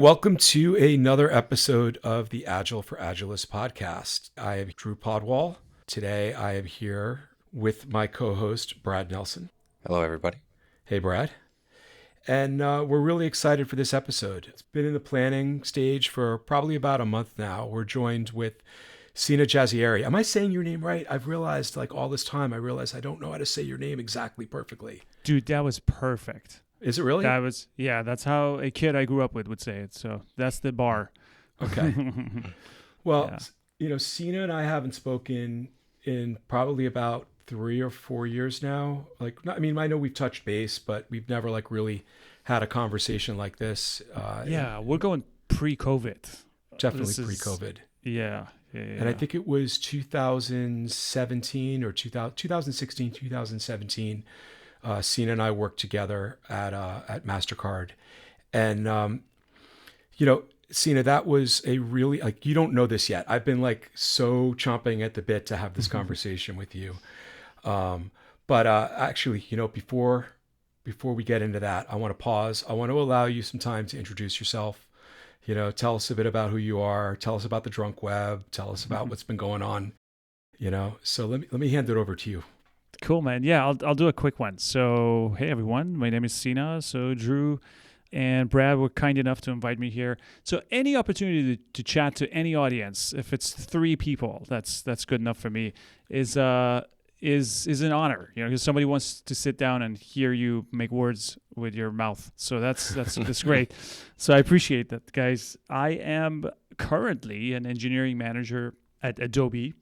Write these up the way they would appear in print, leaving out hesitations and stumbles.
Welcome to another episode of the Agile for Agilists podcast. I am Drew Podwall. Today I am here with my co-host, Brad Nelson. Hello, everybody. Hey, Brad. And we're really excited for this episode. It's been in the planning stage for probably about a month now. We're joined with Sina Jazayeri. Am I saying your name right? I've realized all this time, I don't know how to say your name exactly perfectly. Dude, that was perfect. Is it really? That's how a kid I grew up with would say it. So that's the bar. Okay. Well, Sina and I haven't spoken in probably about 3 or 4 years now. I know we've touched base, but we've never really had a conversation like this. We're going pre-COVID. Definitely pre-COVID. Yeah. And I think it was 2017 or 2016, 2017. Sina and I worked together at MasterCard, and Sina, that was a really you don't know this yet. I've been so chomping at the bit to have this conversation with you, but actually, before we get into that, I want to pause. I want to allow you some time to introduce yourself. Tell us a bit about who you are. Tell us about the Drunk Web. Tell us about what's been going on. So let me hand it over to you. Cool, man. Yeah, I'll do a quick one. So, hey, everyone. My name is Sina. So, Drew and Brad were kind enough to invite me here. So, any opportunity to chat to any audience, if it's 3 people, that's good enough for me, is an honor. Because somebody wants to sit down and hear you make words with your mouth. So that's great. So I appreciate that, guys. I am currently an engineering manager at Adobe.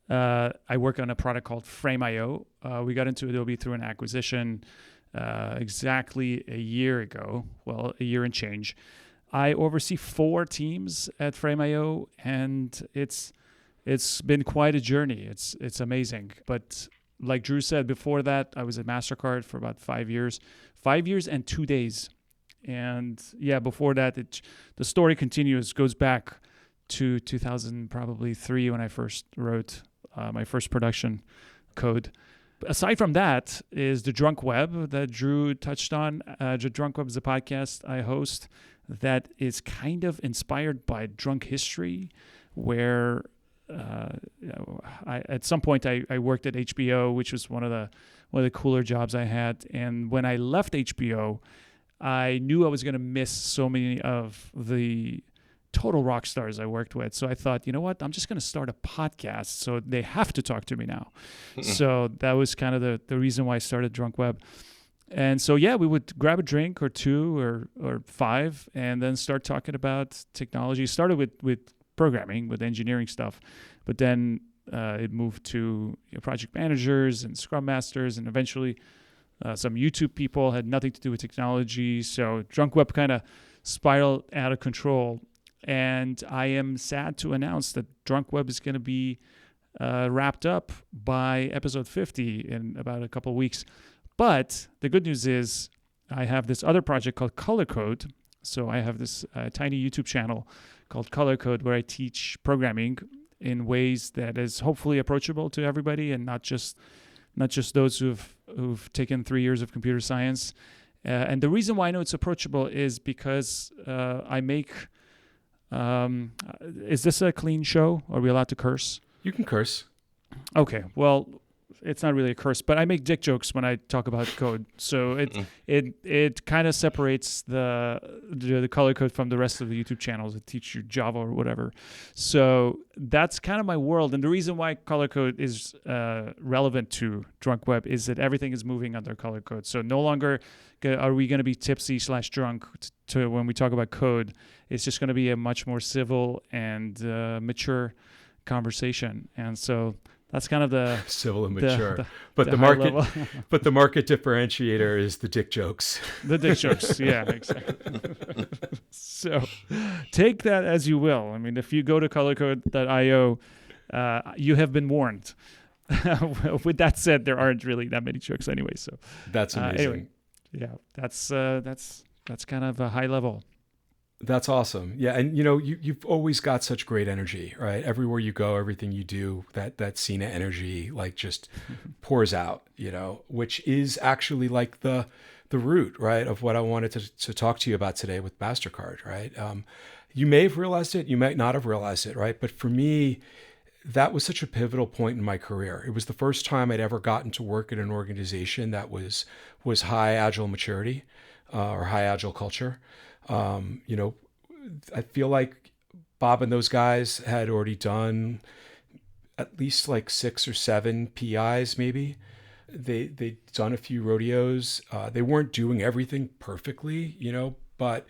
I work on a product called Frame.io. We got into Adobe through an acquisition exactly a year ago. Well, a year and change. I oversee 4 teams at Frame.io, and it's been quite a journey. It's amazing. But like Drew said, before that, I was at MasterCard for about 5 years. 5 years and 2 days. And yeah, before that, the story continues, goes back to 2003 when I first wrote my first production code. Aside from that is the Drunk Web that Drew touched on. The Drunk Web is a podcast I host that is kind of inspired by drunk history, where at some point I worked at HBO, which was one of the cooler jobs I had. And when I left HBO, I knew I was going to miss so many of the total rock stars I worked with. So I thought, you know what? I'm just going to start a podcast. So they have to talk to me now. So that was kind of the reason why I started Drunk Web. And so, yeah, we would grab a drink or 2 or 5 and then start talking about technology. Started with programming, with engineering stuff. But then it moved to project managers and Scrum masters, and eventually some YouTube people. Had nothing to do with technology. So Drunk Web kind of spiraled out of control. And I am sad to announce that Drunk Web is going to be wrapped up by episode 50 in about a couple of weeks. But the good news is I have this other project called Color Code. So I have this tiny YouTube channel called Color Code where I teach programming in ways that is hopefully approachable to everybody, and not just those who've taken 3 years of computer science. And the reason why I know it's approachable is because I make... is this a clean show? Are we allowed to curse? You can curse. Okay. Well, it's not really a curse, but I make dick jokes when I talk about code. So it kind of separates the Color Code from the rest of the YouTube channels that teach you Java or whatever. So that's kind of my world. And the reason why Color Code is relevant to Drunk Web is that everything is moving under Color Code. So no longer are we going to be tipsy/drunk to when we talk about code. It's just going to be a much more civil and mature conversation. And so that's kind of the civil and mature. But the market but the market differentiator is the dick jokes. The dick jokes, yeah, exactly. So take that as you will. I mean, if you go to colorcode.io, you have been warned. With that said, there aren't really that many jokes anyway. So that's amazing. Anyway, yeah, that's kind of a high level. That's awesome. Yeah. And you've always got such great energy, right? Everywhere you go, everything you do, that Sina energy, just pours out, which is actually the the root, right, of what I wanted to talk to you about today with MasterCard, right? You may have realized it, you might not have realized it, right? But for me, that was such a pivotal point in my career. It was the first time I'd ever gotten to work in an organization that was high agile maturity or high agile culture. You know, I feel like Bob and those guys had already done at least like 6 or 7 PIs, maybe. They'd done a few rodeos. They weren't doing everything perfectly, but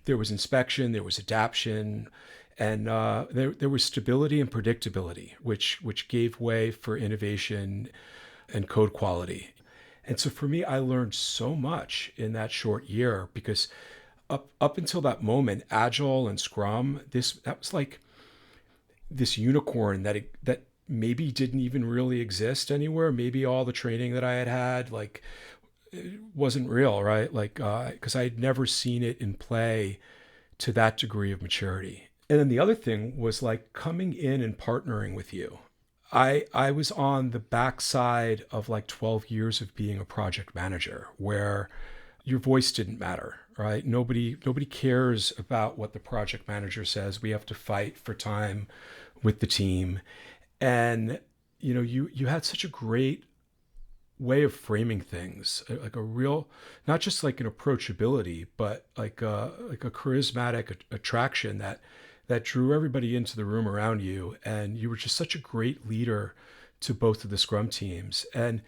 there was inspection, there was adaption, and there was stability and predictability, which gave way for innovation and code quality. And so for me, I learned so much in that short year because up until that moment, Agile and Scrum, that was like this unicorn that maybe didn't even really exist anywhere. Maybe all the training that I had like it wasn't real, right? Like because I had never seen it in play to that degree of maturity. And then the other thing was like coming in and partnering with you. I was on the backside of like 12 years of being a project manager where your voice didn't matter, right? Nobody cares about what the project manager says. We have to fight for time with the team. And you had such a great way of framing things, like a real, not just like an approachability, but like a charismatic attraction that drew everybody into the room around you. And you were just such a great leader to both of the Scrum teams. And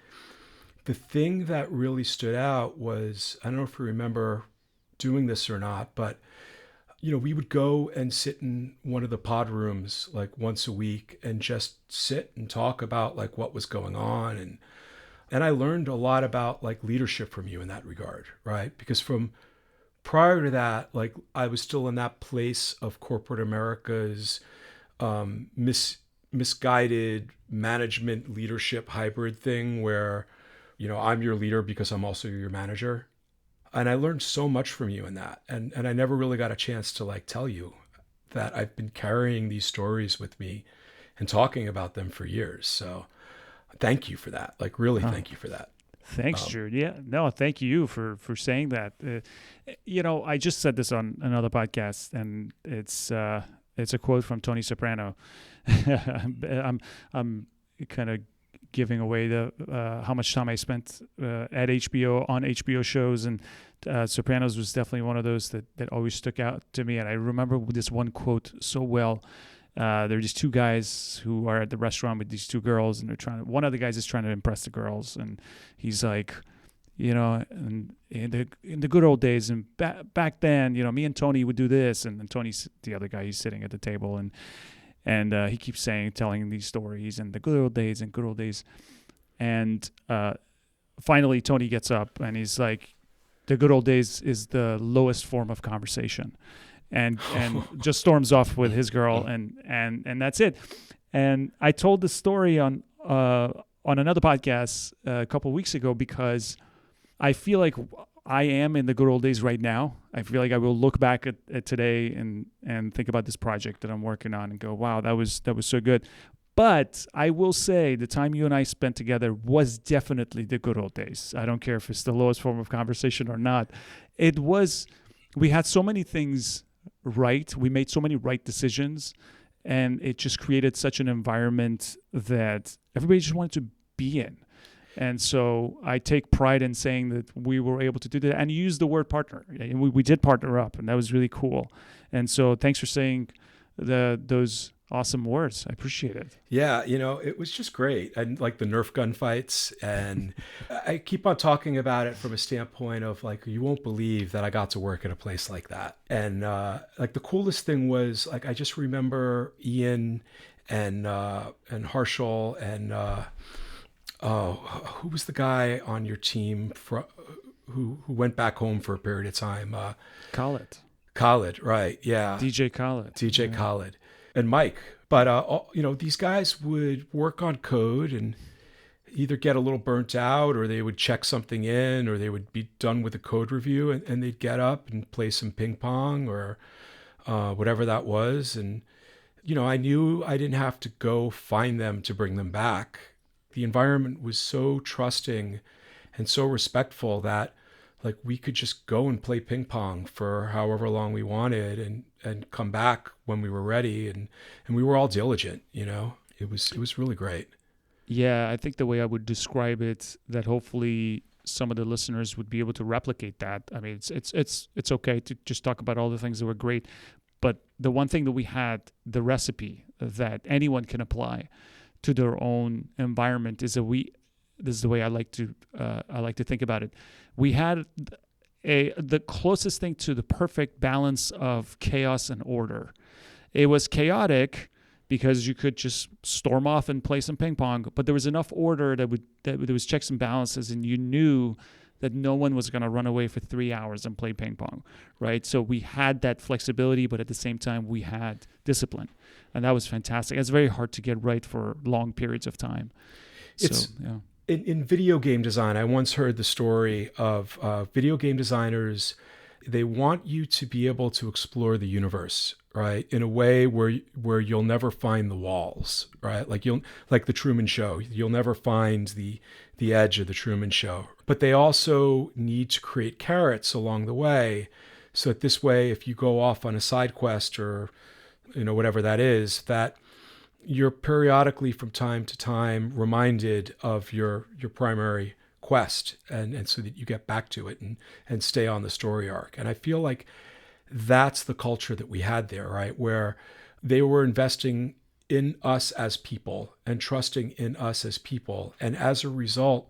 the thing that really stood out was, I don't know if you remember doing this or not, but we would go and sit in one of the pod rooms like once a week and just sit and talk about like what was going on. And I learned a lot about like leadership from you in that regard, right? Because from prior to that, like I was still in that place of corporate America's misguided management leadership hybrid thing where, I'm your leader because I'm also your manager. And I learned so much from you in that. And I never really got a chance to like tell you that I've been carrying these stories with me and talking about them for years. So thank you for that. Like really, thank you for that. Thanks, Drew. Yeah, no, thank you for saying that. I just said this on another podcast, and it's a quote from Tony Soprano. I'm kind of giving away the how much time I spent at HBO on HBO shows, and Sopranos was definitely one of those that always stuck out to me. And I remember this one quote so well. There are these two guys who are at the restaurant with these two girls, and one of the guys is trying to impress the girls, and he's like, and in the good old days, and back then, me and Tony would do this, and Tony's the other guy, he's sitting at the table, and he keeps telling these stories, and the good old days, and finally Tony gets up, and he's like, the good old days is the lowest form of conversation. And just storms off with his girl, and that's it. And I told this story on another podcast a couple of weeks ago because I feel like I am in the good old days right now. I feel like I will look back at today and think about this project that I'm working on and go, wow, that was so good. But I will say the time you and I spent together was definitely the good old days. I don't care if it's the lowest form of conversation or not. It was. We had so many things right. We made so many right decisions, and it just created such an environment that everybody just wanted to be in. And so I take pride in saying that we were able to do that and use the word partner. And we did partner up, and that was really cool. And so thanks for saying those awesome words. I appreciate it. Yeah, it was just great. And like the Nerf gun fights, and I keep on talking about it from a standpoint of like, you won't believe that I got to work at a place like that. And like the coolest thing was like, I just remember Ian and Harshal and who was the guy on your team who went back home for a period of time? Khaled, right? Yeah, DJ Khaled, and Mike. But these guys would work on code and either get a little burnt out, or they would check something in, or they would be done with a code review, and they'd get up and play some ping pong or whatever that was. And I knew I didn't have to go find them to bring them back. The environment was so trusting and so respectful that like we could just go and play ping pong for however long we wanted and come back when we were ready. And we were all diligent, it was really great. Yeah, I think the way I would describe it, that hopefully some of the listeners would be able to replicate that. I mean, it's okay to just talk about all the things that were great, but the one thing that we had, the recipe that anyone can apply to their own environment, is that this is the way I like to think about it. We had the closest thing to the perfect balance of chaos and order. It was chaotic because you could just storm off and play some ping pong, but there was enough order that there was checks and balances, and you knew that no one was going to run away for 3 hours and play ping pong, right? So we had that flexibility, but at the same time we had discipline, and that was fantastic. It's very hard to get right for long periods of time. It's So yeah. in video game design, I once heard the story of video game designers. They want you to be able to explore the universe, right, in a way where you'll never find the walls, right? Like the Truman Show, you'll never find the edge of the Truman Show. But they also need to create carrots along the way, so that this way, if you go off on a side quest or whatever that is, that you're periodically from time to time reminded of your primary quest, and so that you get back to it and stay on the story arc. And I feel like that's the culture that we had there, right? Where they were investing in us as people and trusting in us as people. And as a result,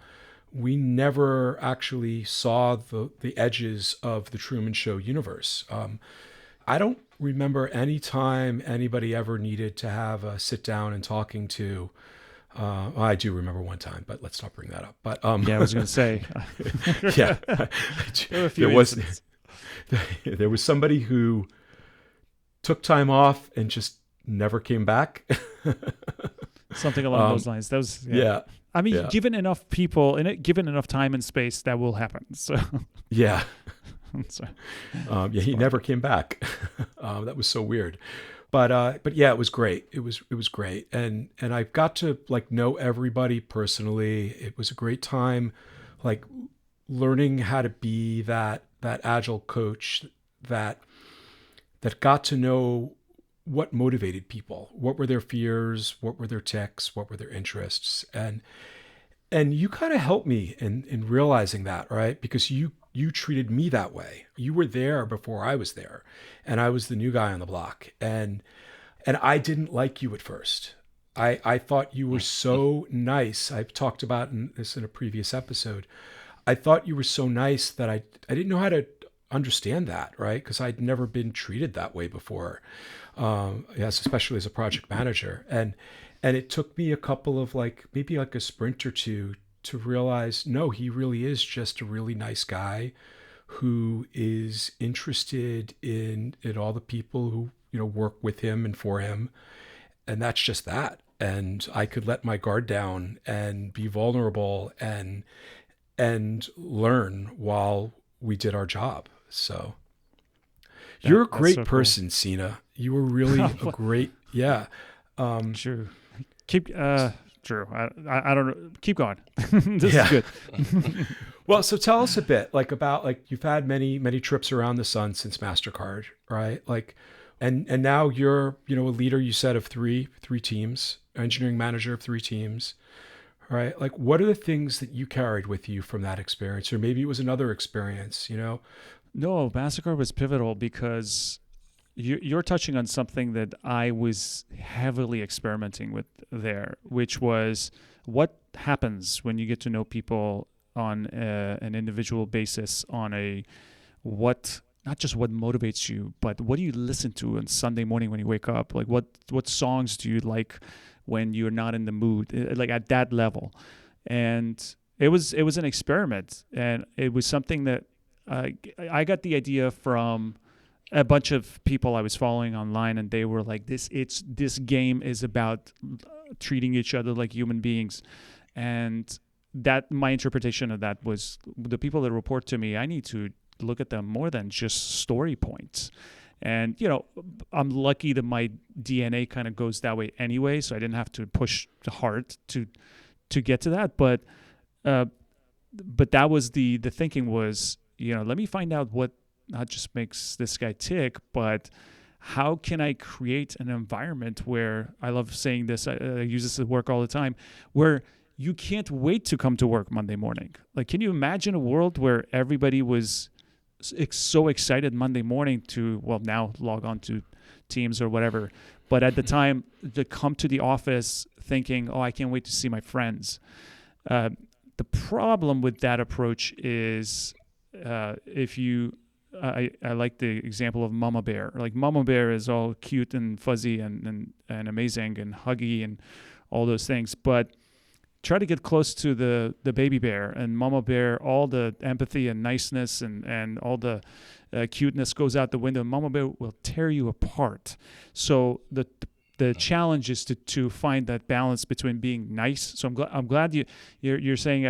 we never actually saw the edges of the Truman Show universe. I don't remember any time anybody ever needed to have a sit down and talking to. I do remember one time, but let's not bring that up. But Yeah, I was going to say. yeah, There were a few incidents. there was somebody who took time off and just never came back. Something along those lines. That was Yeah. I mean, Yeah. given enough people and given enough time and space, that will happen. So, Yeah. so He never came back. That was so weird. But yeah, it was great. It was great. And I got to know everybody personally. It was a great time, learning how to be that agile coach that got to know what motivated people, what were their fears, what were their tics, what were their interests. And you kind of helped me in realizing that, right? Because you treated me that way. You were there before I was there, and I was the new guy on the block. And I didn't like you at first. I thought you were so nice. I've talked about this in a previous episode. I thought you were so nice that I didn't know how to understand that, right? Because I'd never been treated that way before. Yes, especially as a project manager. And it took me a couple of maybe a sprint or two to realize, no, he really is just a really nice guy who is interested in all the people who work with him and for him, and that's just that. And I could let my guard down and be vulnerable and learn while we did our job. So you're a great so person, Sina. You were really a great, yeah. True. True. I don't know. Keep going. This is good. Well, so tell us a bit about you've had many trips around the sun since MasterCard, right? And now you're a leader, you said, of three teams, engineering manager of 3 teams, right? What are the things that you carried with you from that experience, or maybe it was another experience, No, MasterCard was pivotal because you're touching on something that I was heavily experimenting with there, which was what happens when you get to know people on an individual basis, on not just what motivates you, but what do you listen to on Sunday morning when you wake up? What songs do you like when you're not in the mood? At that level. And it was an experiment, and it was something that I got the idea from a bunch of people I was following online, and they were like, this game is about treating each other like human beings. And that my interpretation of that was, the people that report to me, I need to look at them more than just story points. And I'm lucky that my DNA kind of goes that way anyway, so I didn't have to push hard to get to that. But that was the thinking was, let me find out what not just makes this guy tick, but how can I create an environment where, I love saying this, I use this at work all the time, where you can't wait to come to work Monday morning. Like, can you imagine a world where everybody was so excited Monday morning to, well, now log on to Teams or whatever, but at the time to come to the office thinking, oh, I can't wait to see my friends. The problem with that approach is I like the example of Mama Bear. Like, Mama Bear is all cute and fuzzy and amazing and huggy and all those things, but try to get close to the baby bear, and Mama Bear, all the empathy and niceness and all the cuteness goes out the window. Mama Bear will tear you apart. So the challenge is to find that balance between being nice. So I'm glad you're saying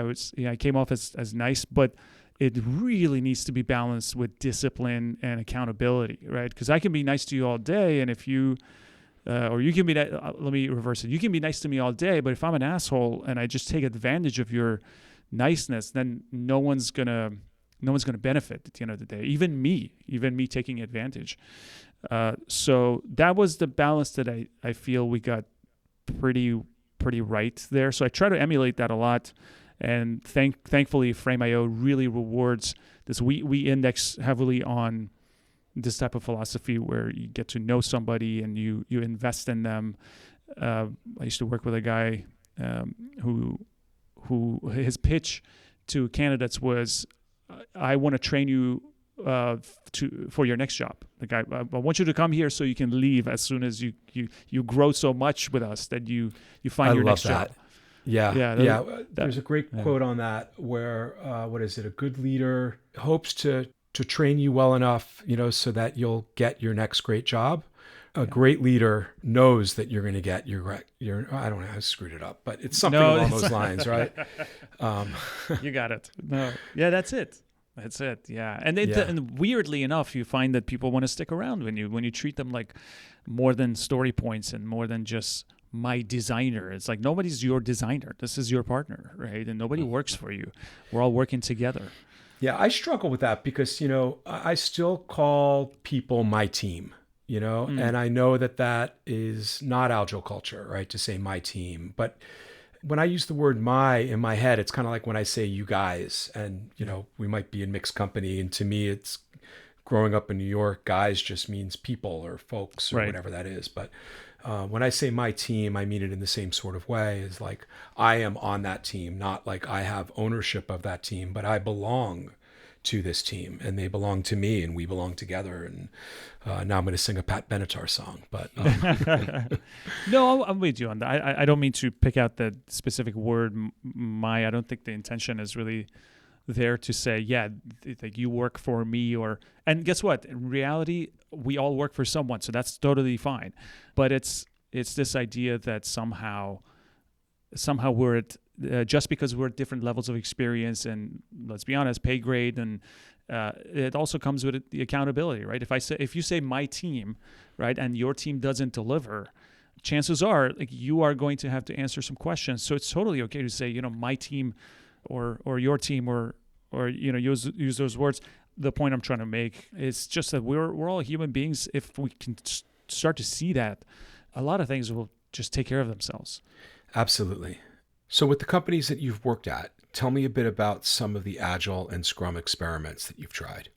I came off as nice, but it really needs to be balanced with discipline and accountability, right? Because I can be nice to you all day, and if you or you can be, let me reverse it. You can be nice to me all day, but if I'm an asshole and I just take advantage of your niceness, then no one's gonna benefit at the end of the day. Even me taking advantage. So that was the balance that I feel we got pretty right there. So I try to emulate that a lot, and thankfully Frame.io really rewards this. We index heavily on this type of philosophy where you get to know somebody and you invest in them. I used to work with a guy who his pitch to candidates was, I want to train you for your next job. Like, I want you to come here so you can leave as soon as you grow so much with us that you find your next job. Yeah. There's a great quote on that where, what is it? A good leader hopes to train you well enough, so that you'll get your next great job. A great leader knows that you're going to get your I don't know, I screwed it up, but it's something along those lines, right? You got it. No. Yeah, that's it. Yeah. And weirdly enough, you find that people want to stick around when you treat them like more than story points and more than just my designer. It's like, nobody's your designer. This is your partner, right? And nobody works for you. We're all working together. Yeah, I struggle with that because, I still call people my team, and I know that is not Agile culture, right? To say my team. But when I use the word my in my head, it's kind of like when I say you guys, and, we might be in mixed company. And to me, it's growing up in New York, guys just means people or folks or whatever that is. But when I say my team, I mean it in the same sort of way. Is like, I am on that team, not like I have ownership of that team, but I belong to this team and they belong to me and we belong together. And now I'm going to sing a Pat Benatar song, but no, I'm with you on that. I don't mean to pick out the specific word my. I don't think the intention is really there to say, like, you work for me, and guess what? In reality, we all work for someone, so that's totally fine. But it's this idea that somehow we're at, just because we're at different levels of experience and, let's be honest, pay grade, and it also comes with the accountability, right? If you say my team, right, and your team doesn't deliver, chances are, like, you are going to have to answer some questions. So it's totally okay to say, my team or your team or use those words. The point I'm trying to make is just that we're all human beings. If we can start to see that, a lot of things will just take care of themselves. Absolutely. So with the companies that you've worked at, tell me a bit about some of the Agile and Scrum experiments that you've tried.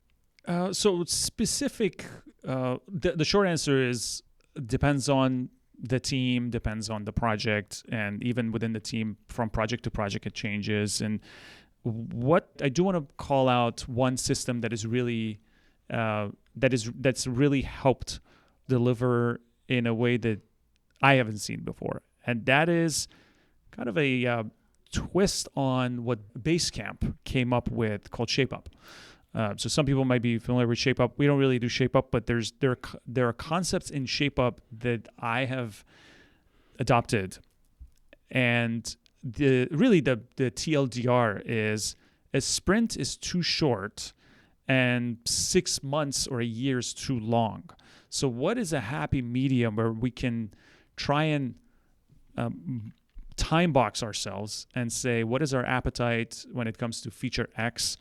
So specific, the short answer is depends on the team, depends on the project, and even within the team, from project to project, it changes. And what I do want to call out one system that is really that's really helped deliver in a way that I haven't seen before, and that is kind of a twist on what Basecamp came up with, called Shape Up. So some people might be familiar with Shape Up. We don't really do Shape Up, but there are concepts in Shape Up that I have adopted, and the TLDR is a sprint is too short and 6 months or a year is too long. So what is a happy medium where we can try and time box ourselves and say, what is our appetite when it comes to feature X?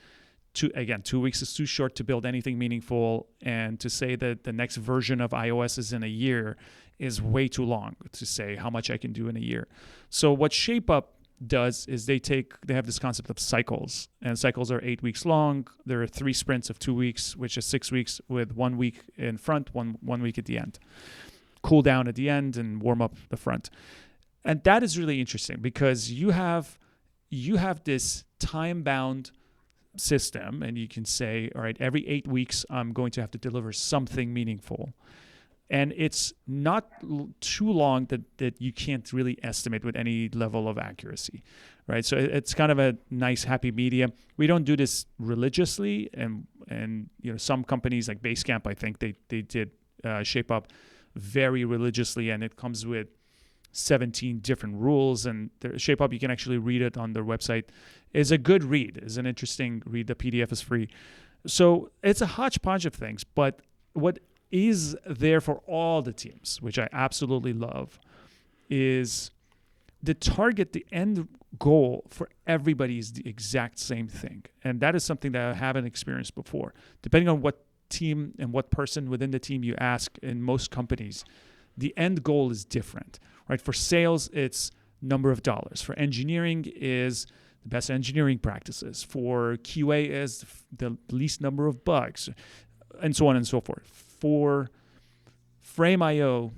2 weeks is too short to build anything meaningful, and to say that the next version of iOS is in a year is way too long to say how much I can do in a year. So what ShapeUp does is they have this concept of cycles, and cycles are 8 weeks long. There are 3 sprints of 2 weeks, which is 6 weeks, with 1 week in front, one week at the end. Cool down at the end and warm up the front. And that is really interesting because you have this time-bound system, and you can say, all right, every 8 weeks I'm going to have to deliver something meaningful. And it's not too long that you can't really estimate with any level of accuracy, right? So it's kind of a nice happy medium. We don't do this religiously, and some companies like Basecamp, I think they did ShapeUp very religiously, and it comes with 17 different rules. And ShapeUp, you can actually read it on their website. Is a good read. Is an interesting read. The PDF is free. So it's a hodgepodge of things, but what is there for all the teams, which I absolutely love, is the target, the end goal for everybody is the exact same thing. And that is something that I haven't experienced before. Depending on what team and what person within the team you ask, in most companies, the end goal is different, right? For sales, it's number of dollars. For engineering is the best engineering practices. For QA is the least number of bugs, and so on and so forth. For Frame.io,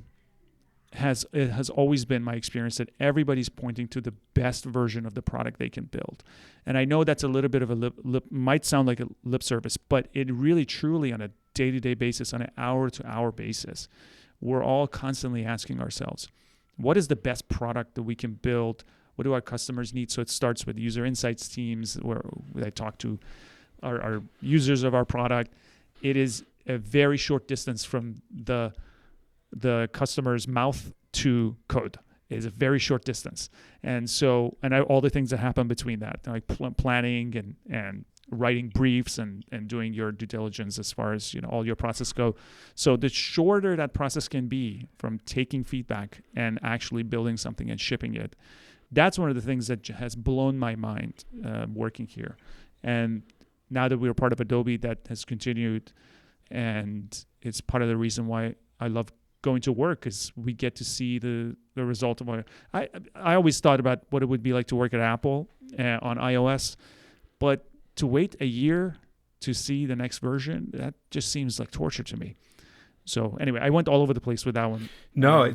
it has always been my experience that everybody's pointing to the best version of the product they can build. And I know that's a little bit of a might sound like a lip service, but it really truly on a day-to-day basis, on an hour-to-hour basis, we're all constantly asking ourselves, what is the best product that we can build? What do our customers need? So it starts with user insights teams where I talk to our users of our product. It is a very short distance from the customer's mouth to code. It is a very short distance. And so, all the things that happen between that, like planning and writing briefs and doing your due diligence as far as all your process go. So the shorter that process can be from taking feedback and actually building something and shipping it, that's one of the things that has blown my mind working here. And now that we're part of Adobe, that has continued, and it's part of the reason why I love going to work, is we get to see the result of I always thought about what it would be like to work at Apple on iOS, but to wait a year to see the next version, that just seems like torture to me. So anyway, I went all over the place with that one. No,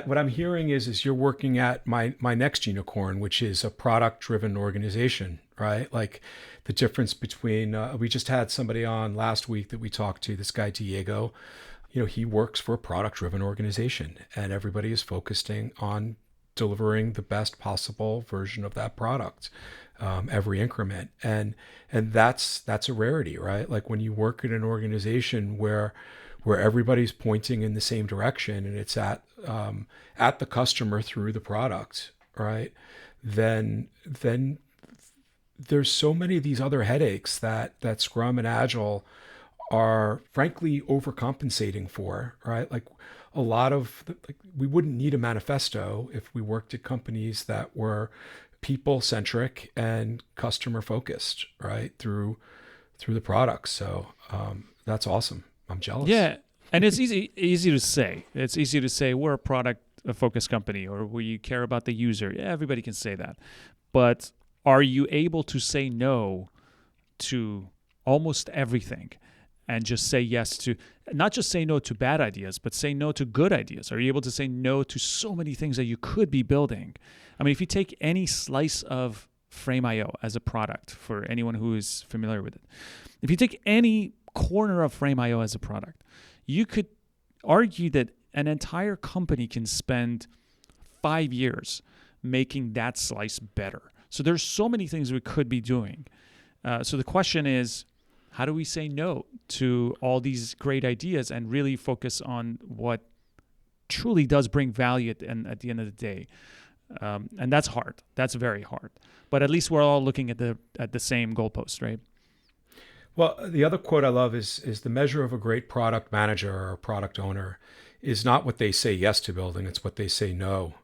what I'm hearing is you're working at my next unicorn, which is a product-driven organization, right? Like the difference between, we just had somebody on last week that we talked to, this guy Diego. He works for a product-driven organization, and everybody is focusing on delivering the best possible version of that product, every increment. And that's a rarity, right? Like when you work in an organization where everybody's pointing in the same direction, and it's at the customer through the product, right? Then there's so many of these other headaches that Scrum and Agile are frankly overcompensating for, right? Like a lot of we wouldn't need a manifesto if we worked at companies that were people-centric and customer-focused, right? Through the products. So that's awesome. I'm jealous. Yeah, and it's easy to say. It's easy to say we're a product-focused company, or we care about the user. Yeah, everybody can say that. But are you able to say no to almost everything and just say yes to, not just say no to bad ideas, but say no to good ideas? Are you able to say no to so many things that you could be building? I mean, if you take any slice of Frame.io as a product, for anyone who is familiar with it, if you take any corner of Frame.io as a product, you could argue that an entire company can spend 5 years making that slice better. So there's so many things we could be doing. So the question is, how do we say no to all these great ideas and really focus on what truly does bring value at the end of the day? And that's hard. That's very hard. But at least we're all looking at the same goalpost, right? Well, the other quote I love is the measure of a great product manager or product owner is not what they say yes to building, it's what they say no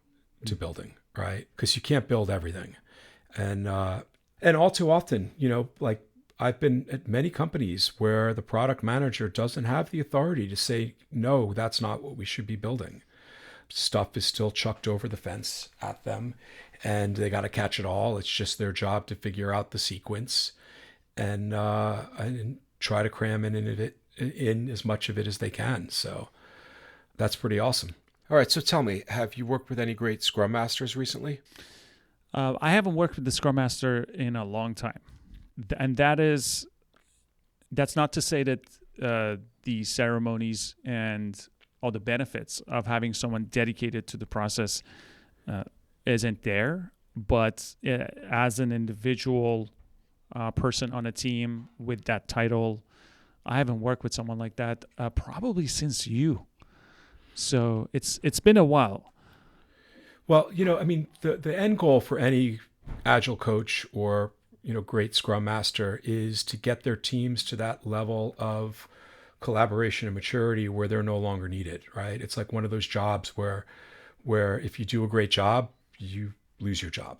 to building, right? Because you can't build everything. And all too often, like I've been at many companies where the product manager doesn't have the authority to say, no, that's not what we should be building. Stuff is still chucked over the fence at them, and they got to catch it all. It's just their job to figure out the sequence and try to cram in as much of it as they can. So that's pretty awesome. All right, so tell me, have you worked with any great Scrum Masters recently? I haven't worked with the Scrum Master in a long time, and that's not to say that the ceremonies and all the benefits of having someone dedicated to the process isn't there. But as an individual person on a team with that title, I haven't worked with someone like that probably since you. So it's been a while. Well, I mean, the end goal for any Agile coach or, great Scrum Master is to get their teams to that level of collaboration and maturity where they're no longer needed, right? It's like one of those jobs where if you do a great job, you lose your job.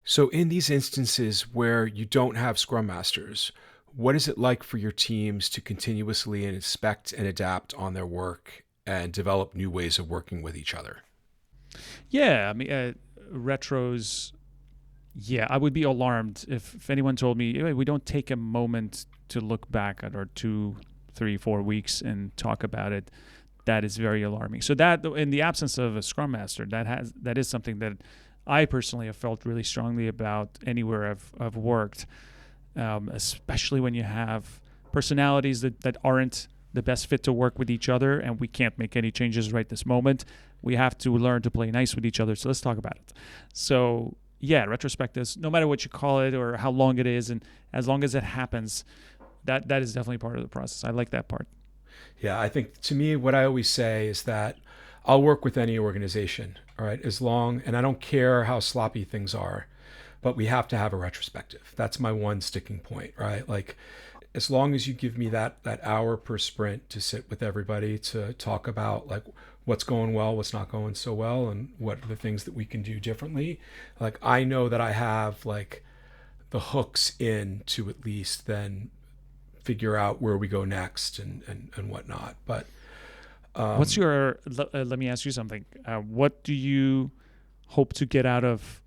So in these instances where you don't have Scrum Masters, what is it like for your teams to continuously inspect and adapt on their work and develop new ways of working with each other? Yeah, I mean, retros. Yeah, I would be alarmed if anyone told me, "Hey, we don't take a moment to look back at our 2, 3, 4 weeks and talk about it." That is very alarming. So that, in the absence of a Scrum Master, that is something that I personally have felt really strongly about anywhere I've worked, especially when you have personalities that aren't the best fit to work with each other, and we can't make any changes right this moment. We have to learn to play nice with each other. So let's talk about it. So yeah, retrospectives, no matter what you call it or how long it is, and as long as it happens, that is definitely part of the process. I like that part. Yeah, I think to me, what I always say is that I'll work with any organization, all right, and I don't care how sloppy things are, but we have to have a retrospective. That's my one sticking point, right? Like, as long as you give me that hour per sprint to sit with everybody to talk about like what's going well, what's not going so well, and what are the things that we can do differently, like I know that I have like the hooks in to at least then figure out where we go next and whatnot. But What's your? Let me ask you something. What do you hope to get out of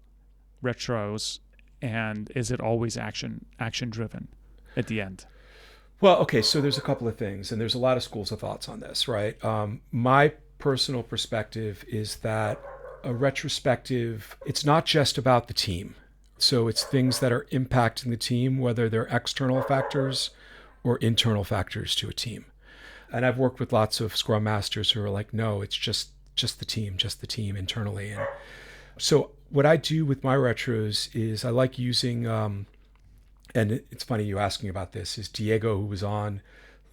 retros, and is it always action driven at the end? well, okay, so there's a couple of things, and there's a lot of schools of thoughts on this, right? My personal perspective is that a retrospective, it's not just about the team. So it's things that are impacting the team, whether they're external factors or internal factors to a team. And I've worked with lots of Scrum Masters who are like, no, it's just the team internally. And so what I do with my retros is I like using, and it's funny you asking about this, is Diego, who was on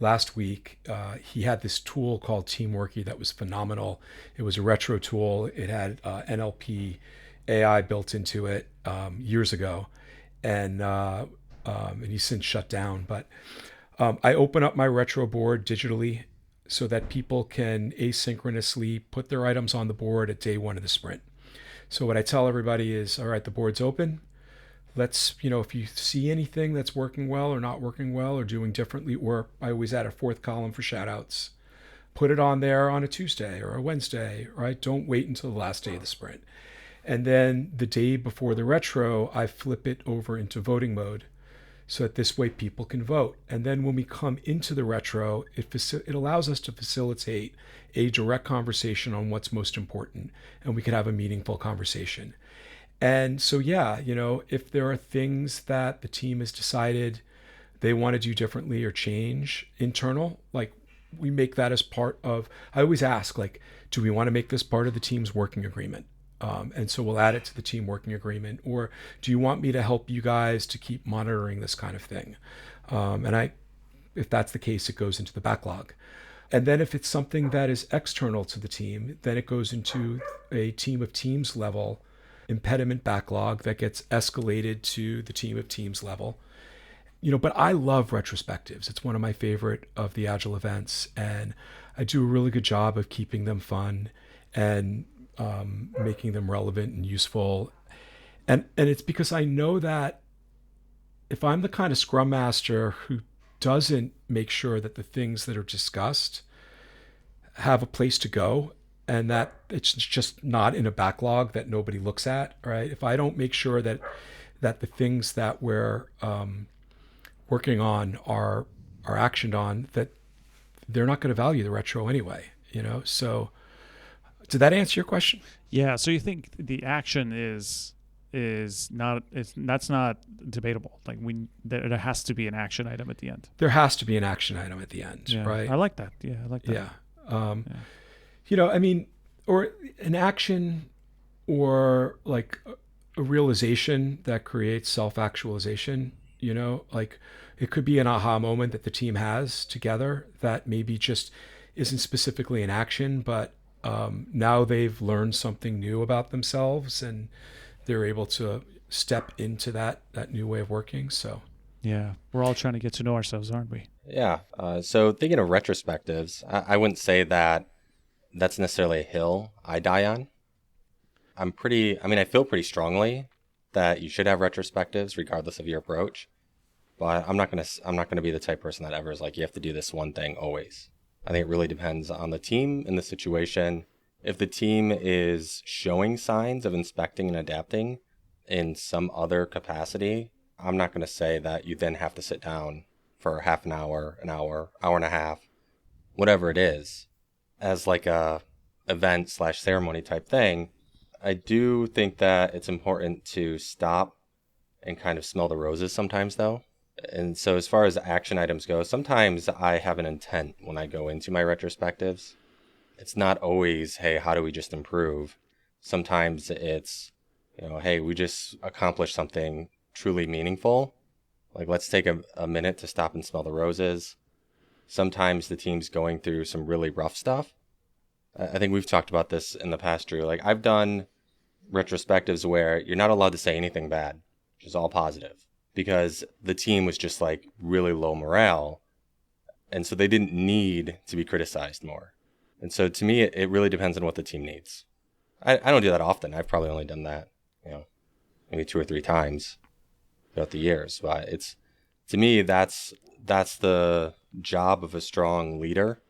last week, he had this tool called Teamworky that was phenomenal. It was a retro tool. It had NLP AI built into it years ago, and he's since shut down. But I open up my retro board digitally so that people can asynchronously put their items on the board at day one of the sprint. So what I tell everybody is, all right, the board's open. Let's, if you see anything that's working well or not working well or doing differently, or I always add a fourth column for shout outs, put it on there on a Tuesday or a Wednesday, right? Don't wait until the last day of the sprint. And then the day before the retro, I flip it over into voting mode so that this way people can vote. And then when we come into the retro, it allows us to facilitate a direct conversation on what's most important, and we can have a meaningful conversation. And so, yeah, if there are things that the team has decided they want to do differently or change internal, like we make that as part of, I always ask, like, do we want to make this part of the team's working agreement? And so we'll add it to the team working agreement. Or do you want me to help you guys to keep monitoring this kind of thing? If that's the case, it goes into the backlog. And then if it's something that is external to the team, then it goes into a team of teams level impediment backlog that gets escalated to the team of teams level. But I love retrospectives. It's one of my favorite of the Agile events, and I do a really good job of keeping them fun and making them relevant and useful. And it's because I know that if I'm the kind of scrum master who doesn't make sure that the things that are discussed have a place to go and that it's just not in a backlog that nobody looks at, right? If I don't make sure that the things that we're working on are actioned on, that they're not going to value the retro anyway, you know? So did that answer your question? Yeah. So you think the action is not it's that's not debatable. Like there has to be an action item at the end. There has to be an action item at the end, Yeah, right? I like that. Yeah, I like that. Yeah. Yeah. I mean, or an action or like a realization that creates self-actualization, like it could be an aha moment that the team has together that maybe just isn't specifically an action, but now they've learned something new about themselves and they're able to step into that new way of working. So Yeah, we're all trying to get to know ourselves, aren't we? Yeah. So thinking of retrospectives, I wouldn't say that that's necessarily a hill I die on. I feel pretty strongly that you should have retrospectives regardless of your approach. But I'm not gonna be the type of person that ever is like, you have to do this one thing always. I think it really depends on the team and the situation. If the team is showing signs of inspecting and adapting in some other capacity, I'm not gonna say that you then have to sit down for half an hour, hour and a half, whatever it is, as like a event/ceremony type thing. I do think that it's important to stop and kind of smell the roses sometimes, though. And so as far as action items go, sometimes I have an intent when I go into my retrospectives. It's not always, hey, how do we just improve? Sometimes it's, hey, we just accomplished something truly meaningful. Like, let's take a minute to stop and smell the roses. Sometimes the team's going through some really rough stuff. I think we've talked about this in the past, Drew. Like, I've done retrospectives where you're not allowed to say anything bad, which is all positive, because the team was just like really low morale. And so they didn't need to be criticized more. And so to me, it really depends on what the team needs. I don't do that often. I've probably only done that, maybe 2 or 3 times throughout the years. But to me, that's the job of a strong leader,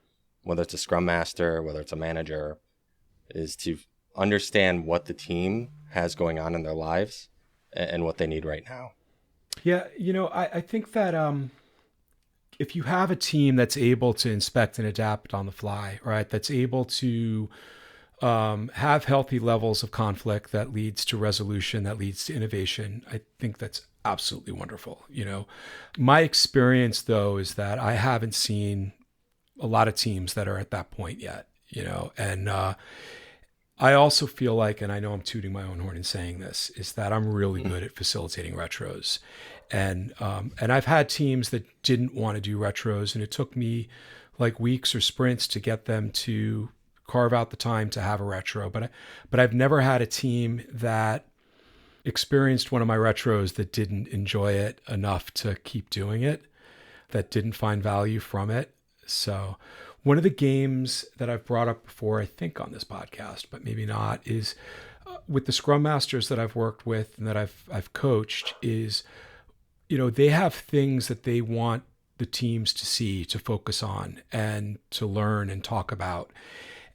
whether it's a scrum master, whether it's a manager, is to understand what the team has going on in their lives and what they need right now. Yeah, I think that if you have a team that's able to inspect and adapt on the fly, right, that's able to have healthy levels of conflict that leads to resolution, that leads to innovation, I think that's absolutely wonderful. My experience, though, is that I haven't seen a lot of teams that are at that point yet, and I also feel like, and I know I'm tooting my own horn in saying this, is that I'm really good at facilitating retros. And I've had teams that didn't want to do retros, and it took me like weeks or sprints to get them to carve out the time to have a retro. But I've never had a team that experienced one of my retros that didn't enjoy it enough to keep doing it, that didn't find value from it. So one of the games that I've brought up before, I think on this podcast, but maybe not, is with the Scrum Masters that I've worked with and that I've coached is, they have things that they want the teams to see, to focus on and to learn and talk about.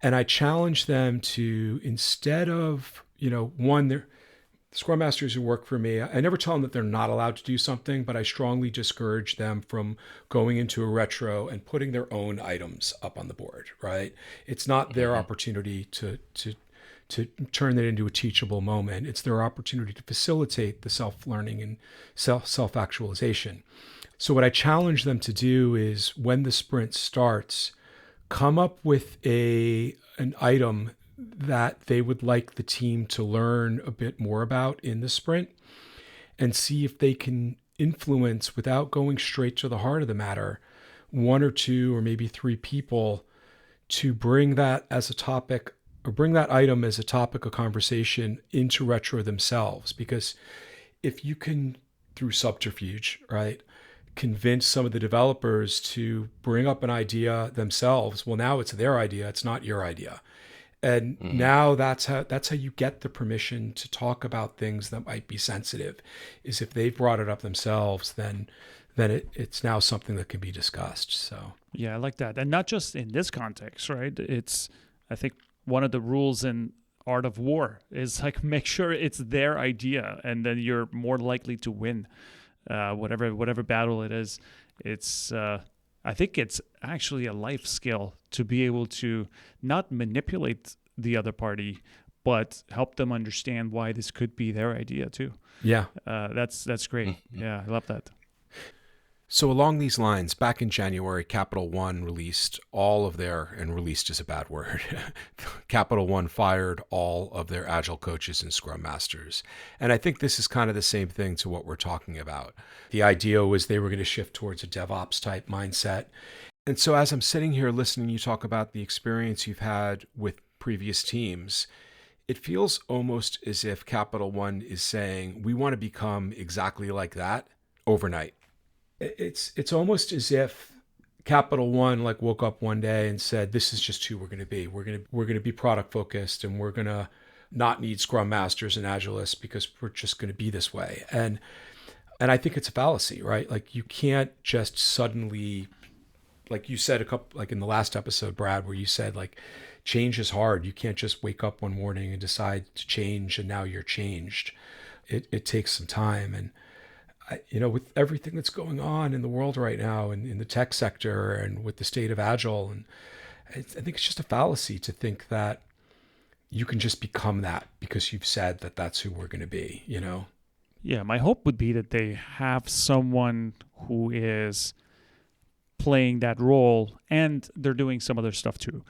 And I challenge them to, instead of, they're Scrum Masters who work for me, I never tell them that they're not allowed to do something, but I strongly discourage them from going into a retro and putting their own items up on the board, right? It's not their opportunity to turn that into a teachable moment. It's their opportunity to facilitate the self-learning and self-actualization. So what I challenge them to do is, when the sprint starts, come up with an item that they would like the team to learn a bit more about in the sprint, and see if they can influence, without going straight to the heart of the matter, 1 or 2 or maybe 3 people to bring that as a topic, or bring that item as a topic of conversation into retro themselves. Because if you can, through subterfuge, right, convince some of the developers to bring up an idea themselves, well, now it's their idea, it's not your idea. And Hmm. now that's how you get the permission to talk about things that might be sensitive. Is if they've brought it up themselves, then it's now something that can be discussed. So Yeah, I like that. And not just in this context, right? It's, I think, one of the rules in Art of War is like make sure it's their idea, and then you're more likely to win whatever battle it is. It's I think it's actually a life skill to be able to not manipulate the other party, but help them understand why this could be their idea too. yeah. That's great. Yeah, I love that. So along these lines, back in January, Capital One released all of their, and released is a bad word, Capital One fired all of their Agile coaches and Scrum Masters. And I think this is kind of the same thing to what we're talking about. The idea was they were going to shift towards a DevOps type mindset. And so as I'm sitting here listening you talk about the experience you've had with previous teams, it feels almost as if Capital One is saying, we want to become exactly like that overnight. It's almost as if Capital One like woke up one day and said, "This is just who we're going to be. We're going to be product focused, and we're going to not need Scrum Masters and Agilists because we're just going to be this way." And I think it's a fallacy, right? Like you can't just suddenly, like you said a couple, like in the last episode, Brad, where you said like change is hard. You can't just wake up one morning and decide to change, and now you're changed. It takes some time. And with everything that's going on in the world right now and in the tech sector and with the state of Agile, and I think it's just a fallacy to think that you can just become that because you've said that that's who we're going to be. Yeah, my hope would be that they have someone who is playing that role and they're doing some other stuff too.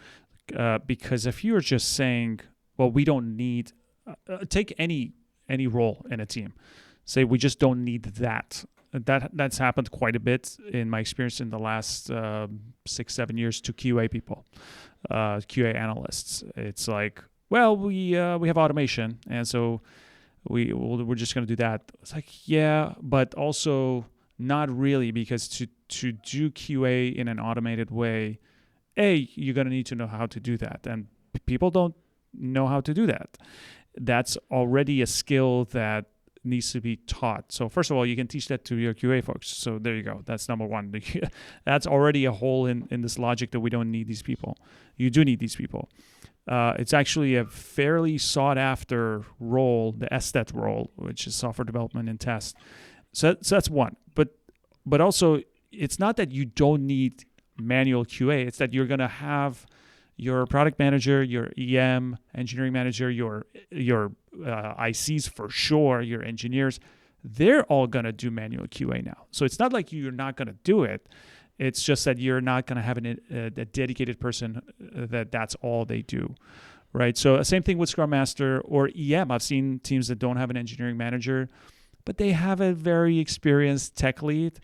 Because if you're just saying, well, we don't need, take any role in a team, say we just don't need that. That's happened quite a bit in my experience in the last 6-7 years to QA people, QA analysts. It's like, well, we have automation, and so we're just going to do that. It's like, yeah, but also not really, because to do QA in an automated way, you're going to need to know how to do that, and people don't know how to do that. That's already a skill that needs to be taught. So first of all, you can teach that to your QA folks. So there you go. That's number one. That's already a hole in this logic that we don't need these people. You do need these people. It's actually a fairly sought after role, the SDET role, which is software development and test. So that's one. But also, it's not that you don't need manual QA. It's that you're going to have your product manager, your EM, engineering manager, your ICs for sure, your engineers, they're all going to do manual QA now. So it's not like you're not going to do it. It's just that you're not going to have a dedicated person that's all they do, right? So same thing with Scrum Master or EM. I've seen teams that don't have an engineering manager, but they have a very experienced tech lead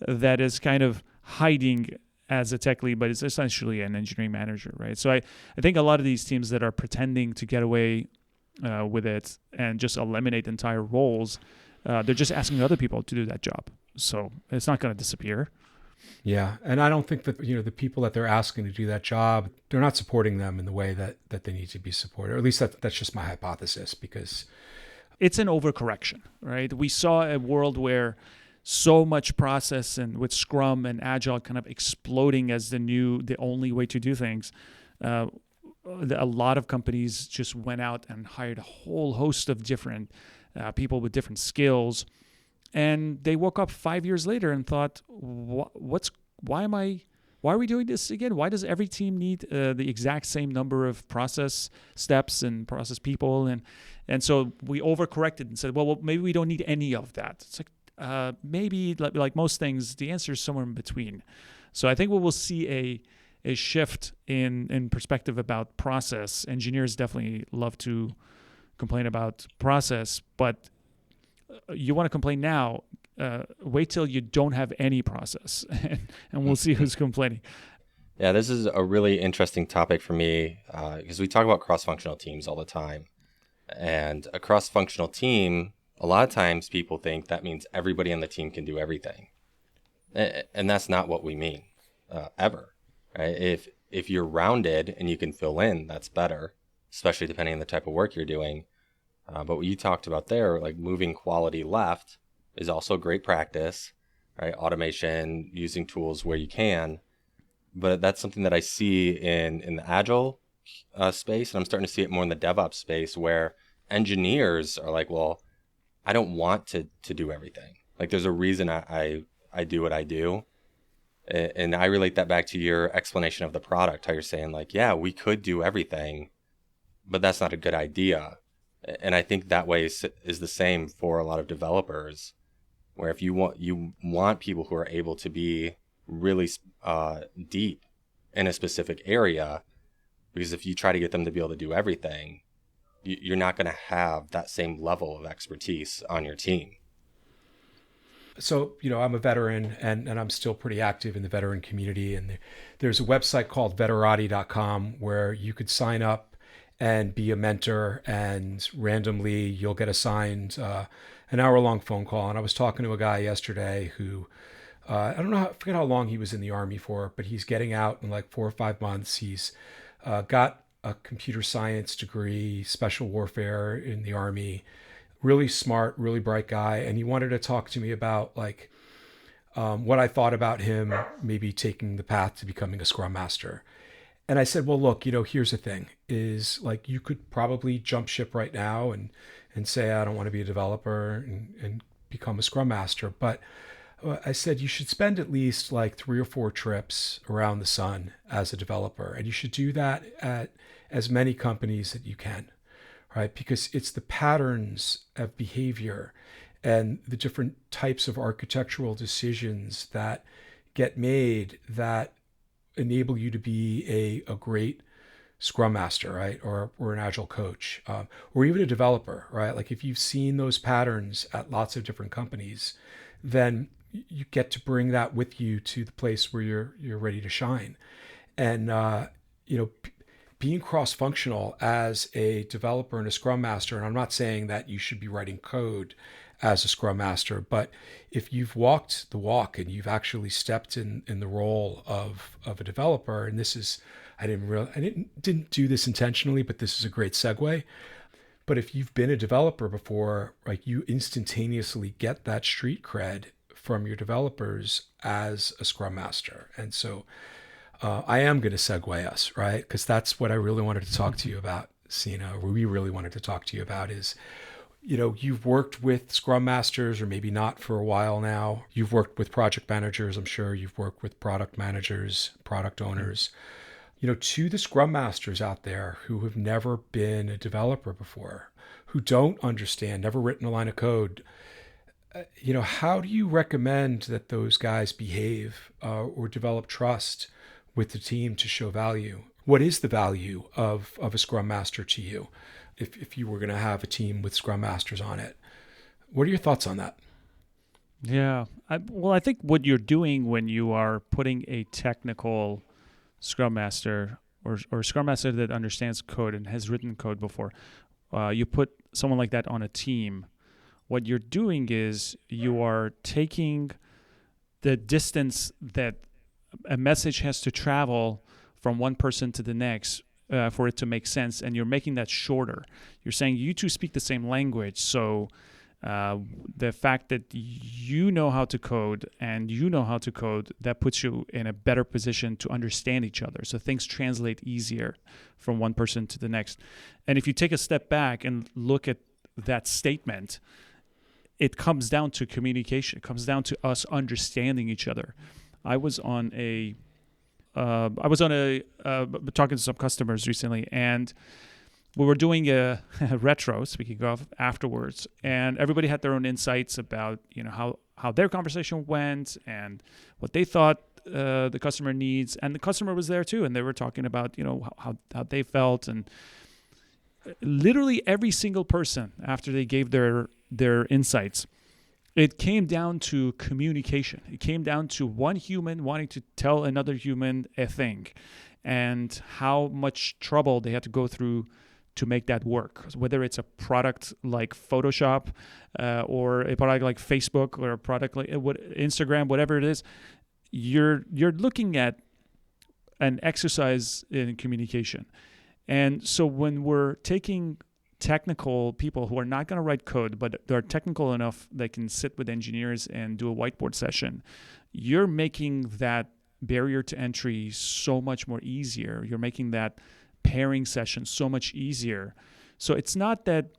that is kind of hiding as a tech lead, but it's essentially an engineering manager, right? So I think a lot of these teams that are pretending to get away with it and just eliminate entire roles, they're just asking other people to do that job. So it's not going to disappear. Yeah, and I don't think that the people that they're asking to do that job, they're not supporting them in the way that they need to be supported. Or at least that's just my hypothesis, because it's an overcorrection, right? We saw a world where so much process and with Scrum and Agile kind of exploding as the only way to do things. A lot of companies just went out and hired a whole host of different people with different skills, and they woke up 5 years later and thought, why are we doing this again? Why does every team need the exact same number of process steps and process people? And so we overcorrected and said, well, maybe we don't need any of that. It's like, maybe like most things, the answer is somewhere in between. So I think we will see a shift in perspective about process. Engineers definitely love to complain about process, but you want to complain now, wait till you don't have any process and we'll see who's complaining. Yeah, this is a really interesting topic for me because we talk about cross-functional teams all the time. And a cross-functional team, a lot of times people think that means everybody on the team can do everything. And that's not what we mean ever. Right? If you're rounded and you can fill in, that's better. especially depending on the type of work you're doing. But what you talked about there, like moving quality left, is also great practice, right? Automation, using tools where you can. But that's something that I see in the Agile space, and I'm starting to see it more in the DevOps space, where engineers are like, well, I don't want to do everything. Like, there's a reason I do what I do. And I relate that back to your explanation of the product, how you're saying, like, yeah, we could do everything, but that's not a good idea. And I think that way is the same for a lot of developers, where if you want people who are able to be really deep in a specific area, because if you try to get them to be able to do everything, you're not going to have that same level of expertise on your team. So, I'm a veteran and I'm still pretty active in the veteran community. And there's a website called veterati.com where you could sign up and be a mentor, and randomly you'll get assigned an hour-long phone call. And I was talking to a guy yesterday who, I forget how long he was in the Army for, but he's getting out in like 4 or 5 months. He's got a computer science degree, special warfare in the Army, really smart, really bright guy. And he wanted to talk to me about like what I thought about him maybe taking the path to becoming a Scrum Master. And I said, well, look, here's the thing is, like, you could probably jump ship right now and say, I don't want to be a developer and become a Scrum Master. But I said, you should spend at least like 3 or 4 trips around the sun as a developer. And you should do that at as many companies that you can, right? Because it's the patterns of behavior and the different types of architectural decisions that get made that enable you to be a great Scrum Master, right? Or an Agile coach, or even a developer, right? Like, if you've seen those patterns at lots of different companies, then you get to bring that with you to the place where you're ready to shine. And being cross-functional as a developer and a Scrum Master, and I'm not saying that you should be writing code as a Scrum Master, but if you've walked the walk and you've actually stepped in the role of a developer, and this is, I didn't do this intentionally, but this is a great segue. But if you've been a developer before, like, you instantaneously get that street cred from your developers as a Scrum Master. And so I am going to segue us, right? Because that's what I really wanted to talk to you about, Sina, or we really wanted to talk to you about is, you've worked with Scrum Masters, or maybe not, for a while now. You've worked with project managers, I'm sure. You've worked with product managers, product owners. To the Scrum Masters out there who have never been a developer before, who don't understand, never written a line of code, how do you recommend that those guys behave or develop trust with the team to show value? What is the value of a Scrum Master to you if you were going to have a team with Scrum Masters on it? What are your thoughts on that? Yeah. I think what you're doing when you are putting a technical Scrum Master or Scrum Master that understands code and has written code before, you put someone like that on a team, what you're doing is you are taking the distance that a message has to travel from one person to the next for it to make sense, and you're making that shorter. You're saying you two speak the same language, so the fact that you know how to code and you know how to code, that puts you in a better position to understand each other. So things translate easier from one person to the next. And if you take a step back and look at that statement, it comes down to communication. It comes down to us understanding each other. I was on a talking to some customers recently, and we were doing a retro, speaking of, afterwards, and everybody had their own insights about how their conversation went and what they thought the customer needs, and the customer was there too, and they were talking about how they felt, and literally every single person, after they gave their insights, it came down to communication. It came down to one human wanting to tell another human a thing, and how much trouble they had to go through to make that work. Whether it's a product like Photoshop, or a product like Facebook, or a product like Instagram, whatever it is, you're looking at an exercise in communication. And so when we're taking technical people who are not going to write code, but they're technical enough they can sit with engineers and do a whiteboard session, you're making that barrier to entry so much more easier. You're making that pairing session so much easier. So it's not that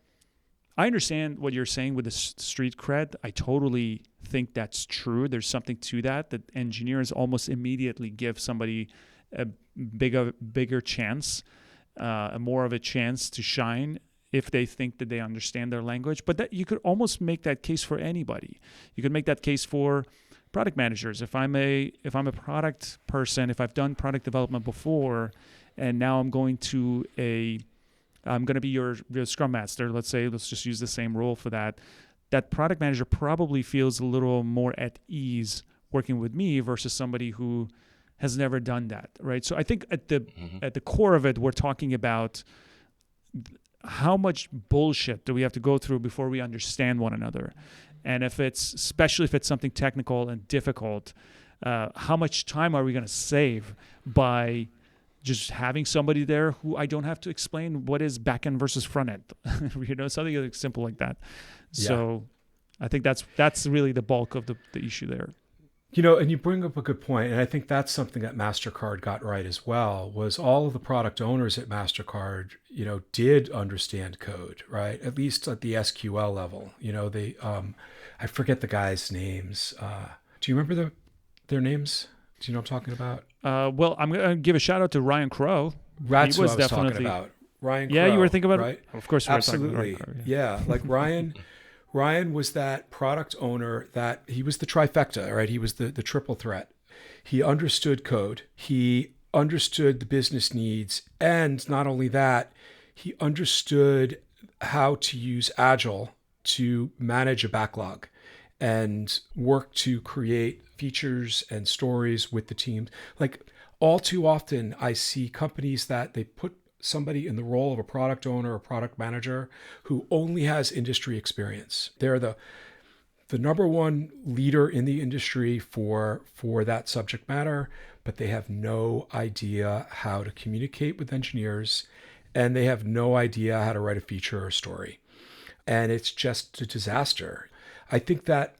I understand what you're saying with the street cred. I totally think that's true. There's something to that engineers almost immediately give somebody a bigger chance, more of a chance to shine if they think that they understand their language. But that you could almost make that case for anybody. You could make that case for product managers. If I'm a product person, if I've done product development before, and now I'm going to be your Scrum Master. Let's just use the same role for that. That product manager probably feels a little more at ease working with me versus somebody who has never done that, right? So I think at the core of it, we're talking about how much bullshit do we have to go through before we understand one another, and especially if it's something technical and difficult, how much time are we going to save by just having somebody there who I don't have to explain what is back end versus front end, something simple like that. Yeah. So I think that's really the bulk of the issue there. And you bring up a good point, and I think that's something that MasterCard got right as well, was all of the product owners at MasterCard, did understand code, right? At least at the SQL level. They, I forget the guys' names. Do you remember their names? Do you know what I'm talking about? Well, I'm going to give a shout out to Ryan Crow. That's what I was talking about. Ryan Crow. Yeah, you were thinking about right? it? Of course, we absolutely. Were talking about Ryan Crow, yeah, like Ryan. Ryan was that product owner that he was the trifecta, right? He was the triple threat. He understood code. He understood the business needs. And not only that, he understood how to use Agile to manage a backlog and work to create features and stories with the team. Like all too often, I see companies that they put somebody in the role of a product owner or product manager who only has industry experience. They're the number one leader in the industry for that subject matter, but they have no idea how to communicate with engineers, and they have no idea how to write a feature or story. And it's just a disaster. I think that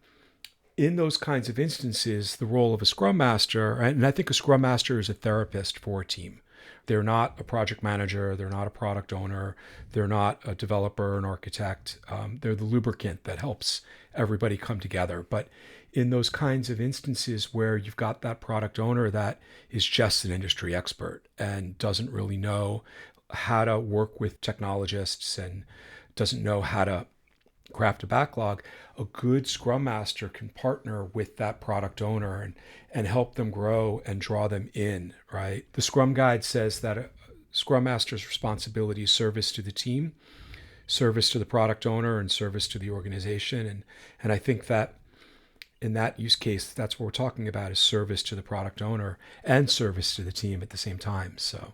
in those kinds of instances, the role of a Scrum Master, and I think a Scrum Master is a therapist for a team. They're not a project manager. They're not a product owner. They're not a developer, an architect. They're the lubricant that helps everybody come together. But in those kinds of instances where you've got that product owner that is just an industry expert and doesn't really know how to work with technologists and doesn't know how to craft a backlog, a good Scrum Master can partner with that product owner and help them grow and draw them in, right? The Scrum Guide says that a Scrum Master's responsibility is service to the team, service to the product owner, and service to the organization. And I think that in that use case, that's what we're talking about, is service to the product owner and service to the team at the same time. So,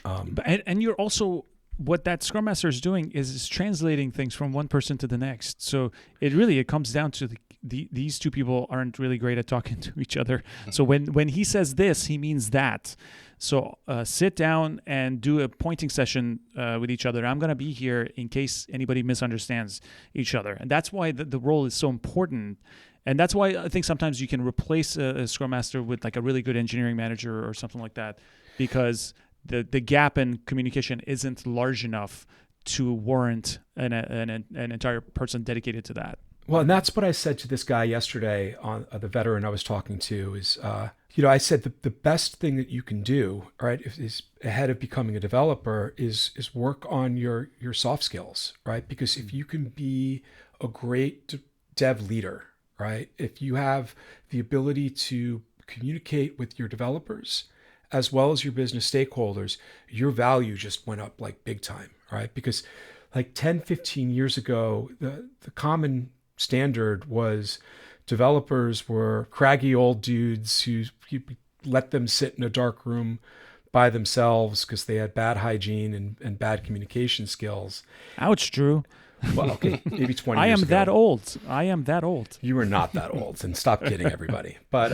and you're also, what that Scrum Master is doing is translating things from one person to the next. So it comes down to these two people aren't really great at talking to each other. So when he says this, he means that. So sit down and do a pointing session with each other. I'm going to be here in case anybody misunderstands each other. And that's why the role is so important. And that's why I think sometimes you can replace a Scrum Master with like a really good engineering manager or something like that, because the gap in communication isn't large enough to warrant an entire person dedicated to that. Well, and that's what I said to this guy yesterday, on the veteran I was talking to, is, I said the best thing that you can do, right, is ahead of becoming a developer is work on your soft skills, right? Because if you can be a great dev leader, right, if you have the ability to communicate with your developers as well as your business stakeholders, your value just went up like big time, right? Because like 10, 15 years ago, the common standard was developers were craggy old dudes who you let them sit in a dark room by themselves because they had bad hygiene and bad communication skills. Ouch, Drew. Well, okay, maybe 20 years ago. I am that old. You were not that old, and stop kidding everybody. But,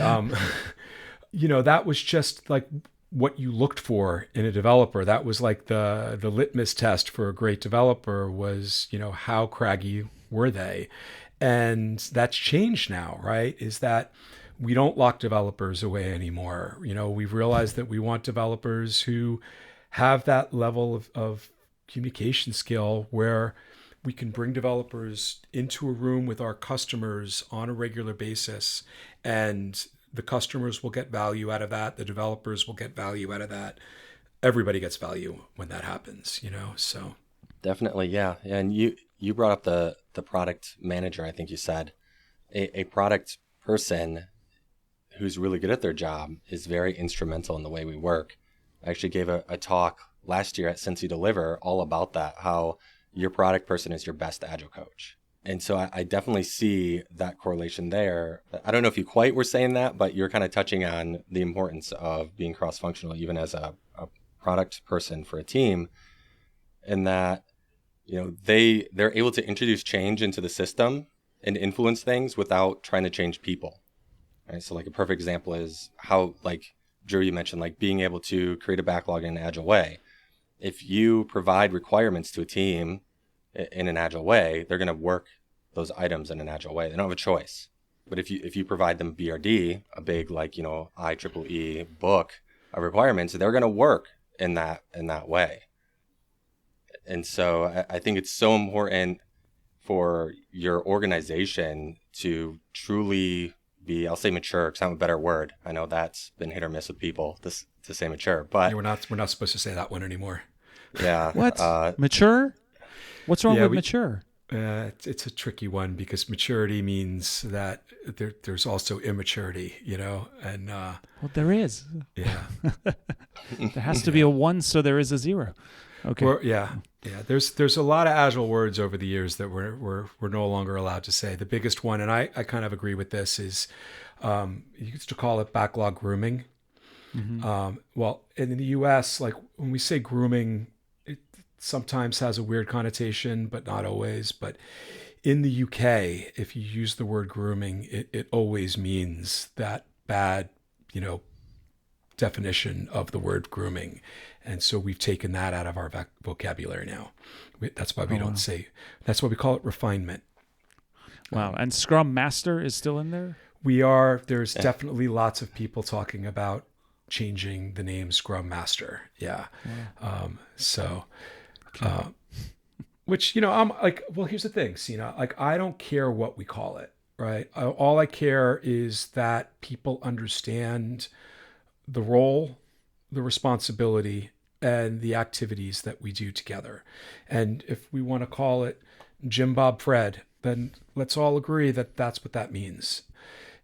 that was just like what you looked for in a developer. That was like the litmus test for a great developer was, how craggy were they? And that's changed now, right? Is that we don't lock developers away anymore. We've realized that we want developers who have that level of communication skill where we can bring developers into a room with our customers on a regular basis, and the customers will get value out of that. The developers will get value out of that. Everybody gets value when that happens, so. Definitely, yeah. And you brought up the product manager, I think you said. A product person who's really good at their job is very instrumental in the way we work. I actually gave a talk last year at Cincy Deliver all about that, how your product person is your best agile coach. And so I definitely see that correlation there. I don't know if you quite were saying that, but you're kind of touching on the importance of being cross-functional, even as a product person for a team, and that, they're able to introduce change into the system and influence things without trying to change people. Right? So like a perfect example is how, like Drew, you mentioned, like being able to create a backlog in an agile way. If you provide requirements to a team in an agile way, they're going to work those items in an agile way. They don't have a choice. But if you provide them BRD, a big IEEE book of requirements, they're going to work in that way. And so I think it's so important for your organization to truly be, I'll say mature, because I have a better word. I know that's been hit or miss with people to say mature, but we're not supposed to say that one anymore. Yeah. What? Mature? What's wrong with mature? It's a tricky one because maturity means that there's also immaturity, and well, there is. Yeah. There has to be a 1, so there is a 0. Okay. Yeah. There's a lot of agile words over the years that we're no longer allowed to say. The biggest one, and I kind of agree with this, is you used to call it backlog grooming. Mm-hmm. Well, in the U.S., like when we say grooming, it sometimes has a weird connotation, but not always. But in the UK, if you use the word grooming, it always means that bad, definition of the word grooming. And so we've taken that out of our vocabulary now. That's why we don't say, that's why we call it refinement. Wow. And Scrum Master is still in there? There's definitely lots of people talking about changing the name Scrum Master. Yeah. Wow. Which, I'm like, well, here's the thing, Sina, like, I don't care what we call it, right? All I care is that people understand the role, the responsibility, and the activities that we do together. And if we want to call it Jim, Bob, Fred, then let's all agree that that's what that means.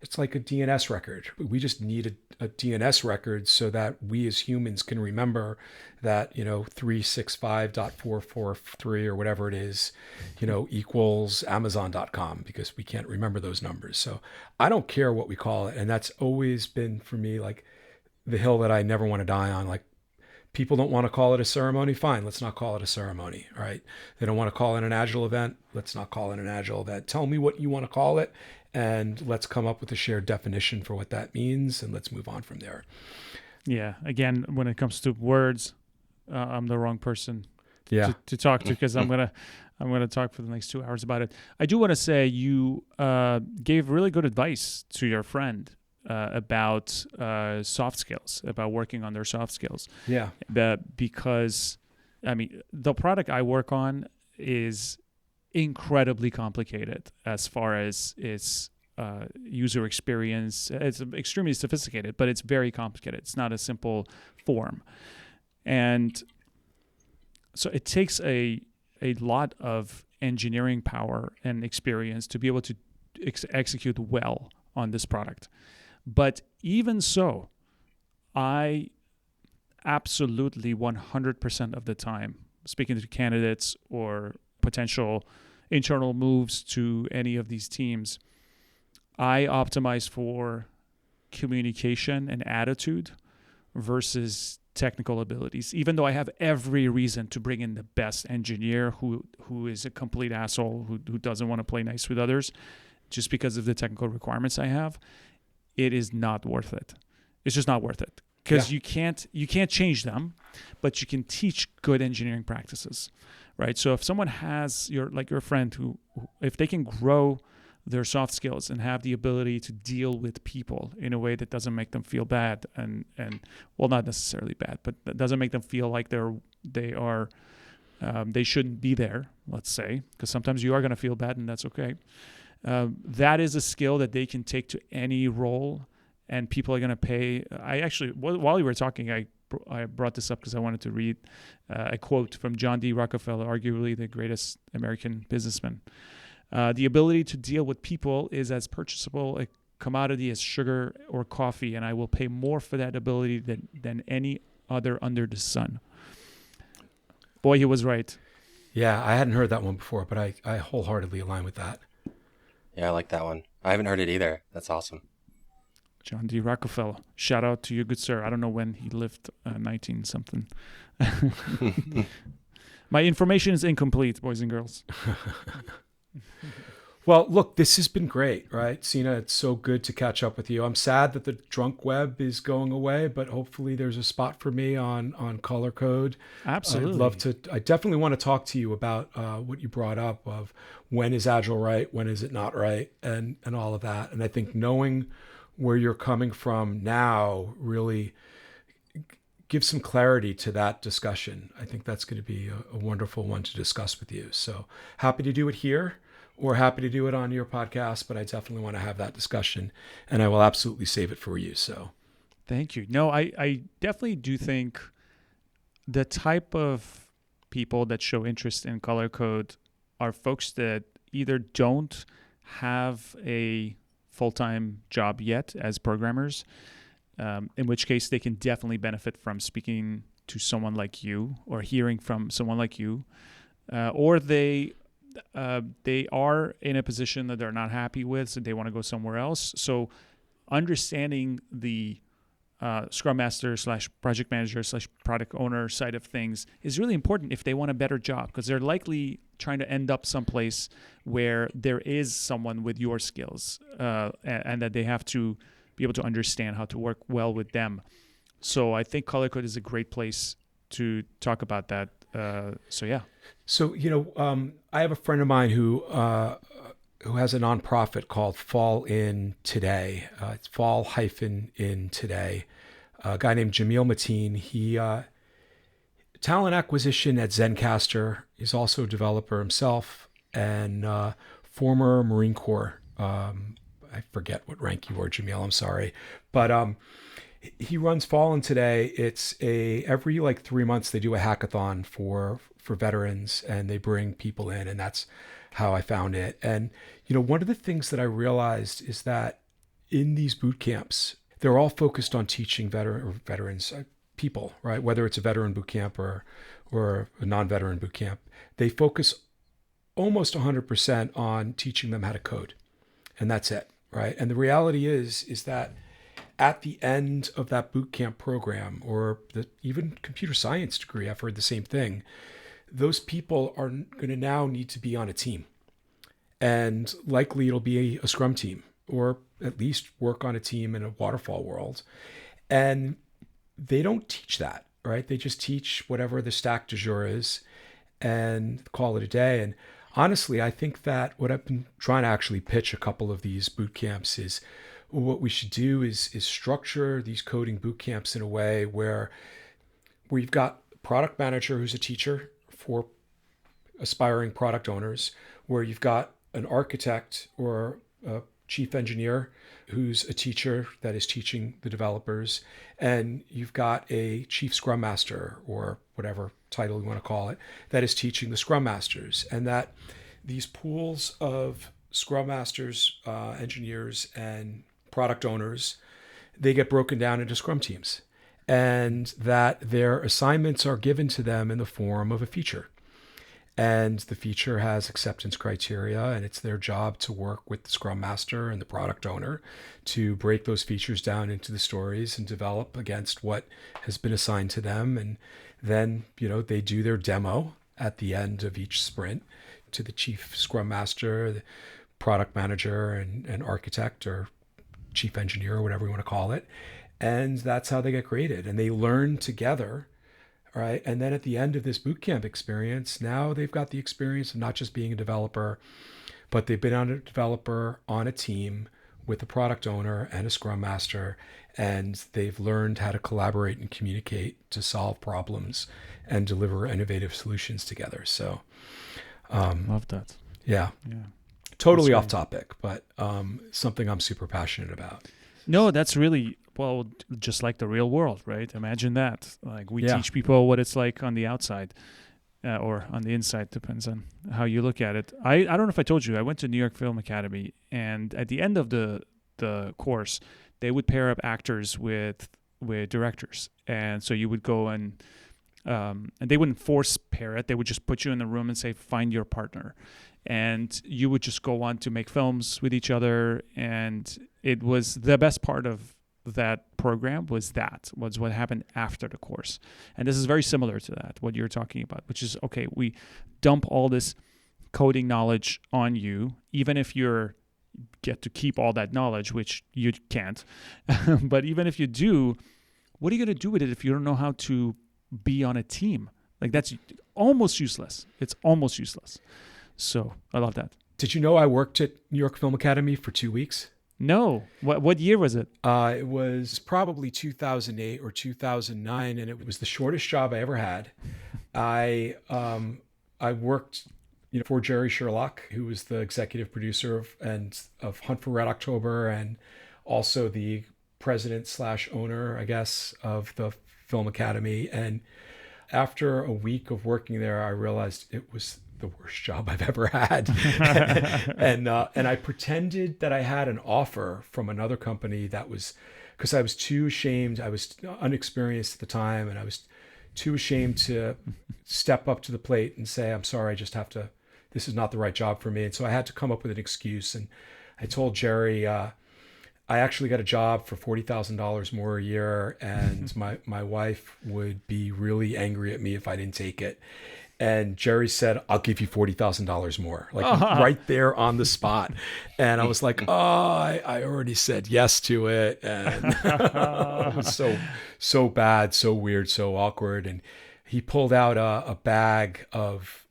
It's like a DNS record. We just need a DNS record so that we as humans can remember that, 365.443 or whatever it is, equals Amazon.com, because we can't remember those numbers. So I don't care what we call it. And that's always been for me, like, the hill that I never want to die on. Like, people don't want to call it a ceremony. Fine, let's not call it a ceremony, right? They don't want to call it an agile event. Let's not call it an agile event. Tell me what you want to call it, and let's come up with a shared definition for what that means, and let's move on from there. Yeah. Again, when it comes to words, I'm the wrong person to talk to, because I'm gonna talk for the next 2 hours about it. I do want to say you gave really good advice to your friend about soft skills, about working on their soft skills. Yeah. Because, the product I work on is incredibly complicated as far as its user experience. It's extremely sophisticated, but it's very complicated. It's not a simple form. And so it takes a lot of engineering power and experience to be able to execute well on this product. But even so, I absolutely 100% of the time, speaking to candidates or potential internal moves to any of these teams, I optimize for communication and attitude versus technical abilities, even though I have every reason to bring in the best engineer who is a complete asshole, who doesn't want to play nice with others just because of the technical requirements I have. It is not worth it. It's just not worth it. because you can't change them, but you can teach good engineering practices, right? So if someone has your friend who if they can grow their soft skills and have the ability to deal with people in a way that doesn't make them feel bad and well, not necessarily bad, but that doesn't make them feel like they shouldn't be there, let's say, because sometimes you are going to feel bad and that's okay. That is a skill that they can take to any role, and people are going to pay. I actually, while you were talking, I brought this up because I wanted to read a quote from John D. Rockefeller, arguably the greatest American businessman. The ability to deal with people is as purchasable a commodity as sugar or coffee, and I will pay more for that ability than any other under the sun. Boy, he was right. Yeah, I hadn't heard that one before, but I wholeheartedly align with that. Yeah, I like that one. I haven't heard it either. That's awesome. John D. Rockefeller. Shout out to you, good sir. I don't know when he lived, 19 something. My information is incomplete, boys and girls. Well, look, this has been great, right? Sina, it's so good to catch up with you. I'm sad that the drunk web is going away, but hopefully there's a spot for me on Color Code. Absolutely. I'd love to. I definitely want to talk to you about what you brought up of when is Agile right, when is it not right, and all of that. And I think knowing where you're coming from now really gives some clarity to that discussion. I think that's going to be a wonderful one to discuss with you. So happy to do it here. Or happy to do it on your podcast, but I definitely want to have that discussion, and I will absolutely save it for you. So, thank you. No, I definitely do think the type of people that show interest in color code are folks that either don't have a full-time job yet as programmers, in which case they can definitely benefit from speaking to someone like you or hearing from someone like you, or they are in a position that they're not happy with, so they want to go somewhere else. So understanding the Scrum Master / project manager / product owner side of things is really important if they want a better job, because they're likely trying to end up someplace where there is someone with your skills, and that they have to be able to understand how to work well with them. So I think Color Code is a great place to talk about that. So yeah. So I have a friend of mine who has a nonprofit called Fall In Today. It's Fall-in Today. A guy named Jamil Mateen. He talent acquisition at Zencaster. He's also a developer himself and former Marine Corps. I forget what rank you were, Jamil. I'm sorry, but he runs Fall In Today. It's every 3 months they do a hackathon for veterans, and they bring people in, and that's how I found it. And one of the things that I realized is that in these boot camps, they're all focused on teaching veterans people, right? Whether it's a veteran boot camp or a non-veteran boot camp, they focus almost 100% on teaching them how to code, and that's it, right? And the reality is that at the end of that boot camp program, or even computer science degree, I've heard the same thing. Those people are going to now need to be on a team, and likely it'll be a Scrum team, or at least work on a team in a waterfall world. And they don't teach that, right? They just teach whatever the stack du jour is and call it a day. And honestly, I think that what I've been trying to actually pitch a couple of these boot camps is what we should do is structure these coding boot camps in a way where you've got a product manager who's a teacher for aspiring product owners, where you've got an architect or a chief engineer who's a teacher that is teaching the developers, and you've got a chief scrum master, or whatever title you want to call it, that is teaching the scrum masters. And that these pools of scrum masters, engineers, and product owners, they get broken down into scrum teams, and that their assignments are given to them in the form of a feature. And the feature has acceptance criteria, and it's their job to work with the scrum master and the product owner to break those features down into the stories and develop against what has been assigned to them. And then, they do their demo at the end of each sprint to the chief scrum master, the product manager, and architect, or chief engineer, or whatever you want to call it. And that's how they get created. And they learn together, right? And then at the end of this boot camp experience, now they've got the experience of not just being a developer, but they've been on a developer on a team with a product owner and a scrum master, and they've learned how to collaborate and communicate to solve problems and deliver innovative solutions together. So, Love that. yeah, Yeah. totally That's off great. topic, but something I'm super passionate about. No, that's really, well, just like the real world, right? Imagine that. Like we Yeah. teach people what it's like on the outside or on the inside, depends on how you look at it. I don't know if I told you, I went to New York Film Academy, and at the end of the course, they would pair up actors with directors. And so you would go and they wouldn't force pair it. They would just put you in the room and say, find your partner. And you would just go on to make films with each other. And it was the best part of that program was what happened after the course. And this is very similar to that, what you're talking about, which is, okay, we dump all this coding knowledge on you, even if you get to keep all that knowledge, which you can't. But even if you do, what are you going to do with it if you don't know how to be on a team? Like, that's almost useless. It's almost useless. So I love that. Did you know I worked at New York Film Academy for 2 weeks? No. What year was it? It was probably 2008 or 2009, and it was the shortest job I ever had. I worked, for Jerry Sherlock, who was the executive producer of Hunt for Red October, and also the president/owner, I guess, of the Film Academy. And after a week of working there, I realized it was the worst job I've ever had. and I pretended that I had an offer from another company that was, because I was too ashamed. I was unexperienced at the time, and I was too ashamed to step up to the plate and say, I'm sorry, this is not the right job for me. And so I had to come up with an excuse. And I told Jerry, I actually got a job for $40,000 more a year, and my wife would be really angry at me if I didn't take it. And Jerry said, I'll give you $40,000 more, like right there on the spot. And I was like, I already said yes to it. And it was so bad, so weird, so awkward. And he pulled out a bag of,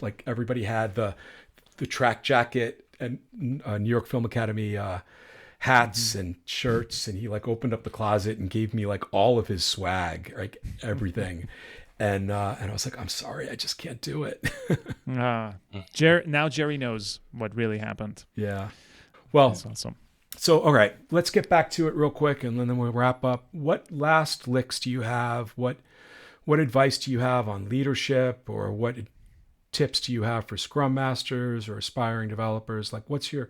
like everybody had the track jacket and New York Film Academy hats and shirts. And he like opened up the closet and gave me like all of his swag, like everything. And I was like, I'm sorry, I just can't do it. Now Jerry knows what really happened. Yeah. Well, That's awesome. So, all right, let's get back to it real quick, and then we'll wrap up. What last licks do you have? What advice do you have on leadership, or what tips do you have for Scrum Masters or aspiring developers? Like, what's your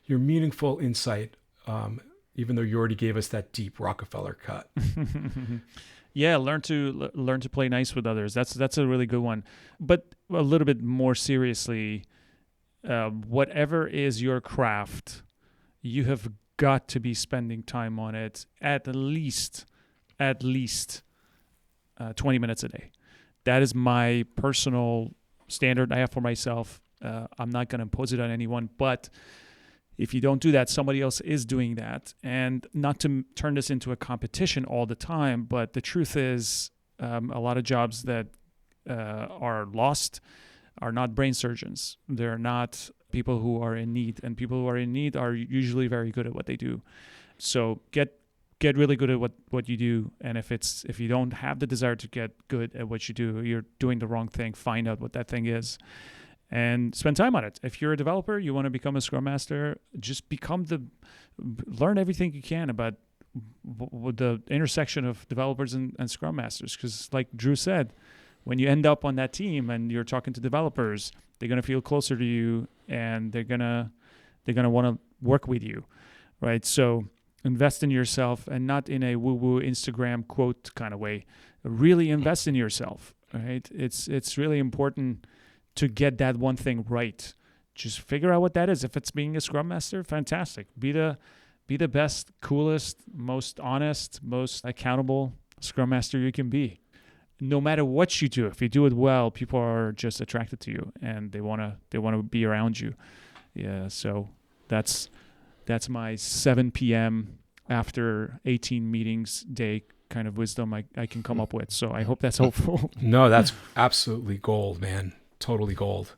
meaningful insight, even though you already gave us that deep Rockefeller cut? Yeah, learn to play nice with others. That's a really good one. But a little bit more seriously, whatever is your craft, you have got to be spending time on it at least 20 minutes a day. That is my personal standard I have for myself. I'm not going to impose it on anyone, but if you don't do that, somebody else is doing that. And not to turn this into a competition all the time, but the truth is a lot of jobs that are lost are not brain surgeons. They're not people who are in need. And people who are in need are usually very good at what they do. So get really good at what you do. And if you don't have the desire to get good at what you do, you're doing the wrong thing. Find out what that thing is. And spend time on it. If you're a developer, you want to become a Scrum Master, just learn everything you can about the intersection of developers and Scrum Masters. Because like Drew said, when you end up on that team and you're talking to developers, they're going to feel closer to you, and they're going to want to work with you, right? So invest in yourself, and not in a woo-woo Instagram quote kind of way. Really invest in yourself, right? It's really important to get that one thing right. Just figure out what that is. If it's being a Scrum Master, fantastic. Be the best, coolest, most honest, most accountable Scrum Master you can be. No matter what you do, if you do it well, people are just attracted to you, and they wanna be around you. Yeah. So that's my 7 p.m. after 18 meetings day kind of wisdom I can come up with. So I hope that's helpful. No, that's absolutely gold, man. Totally gold.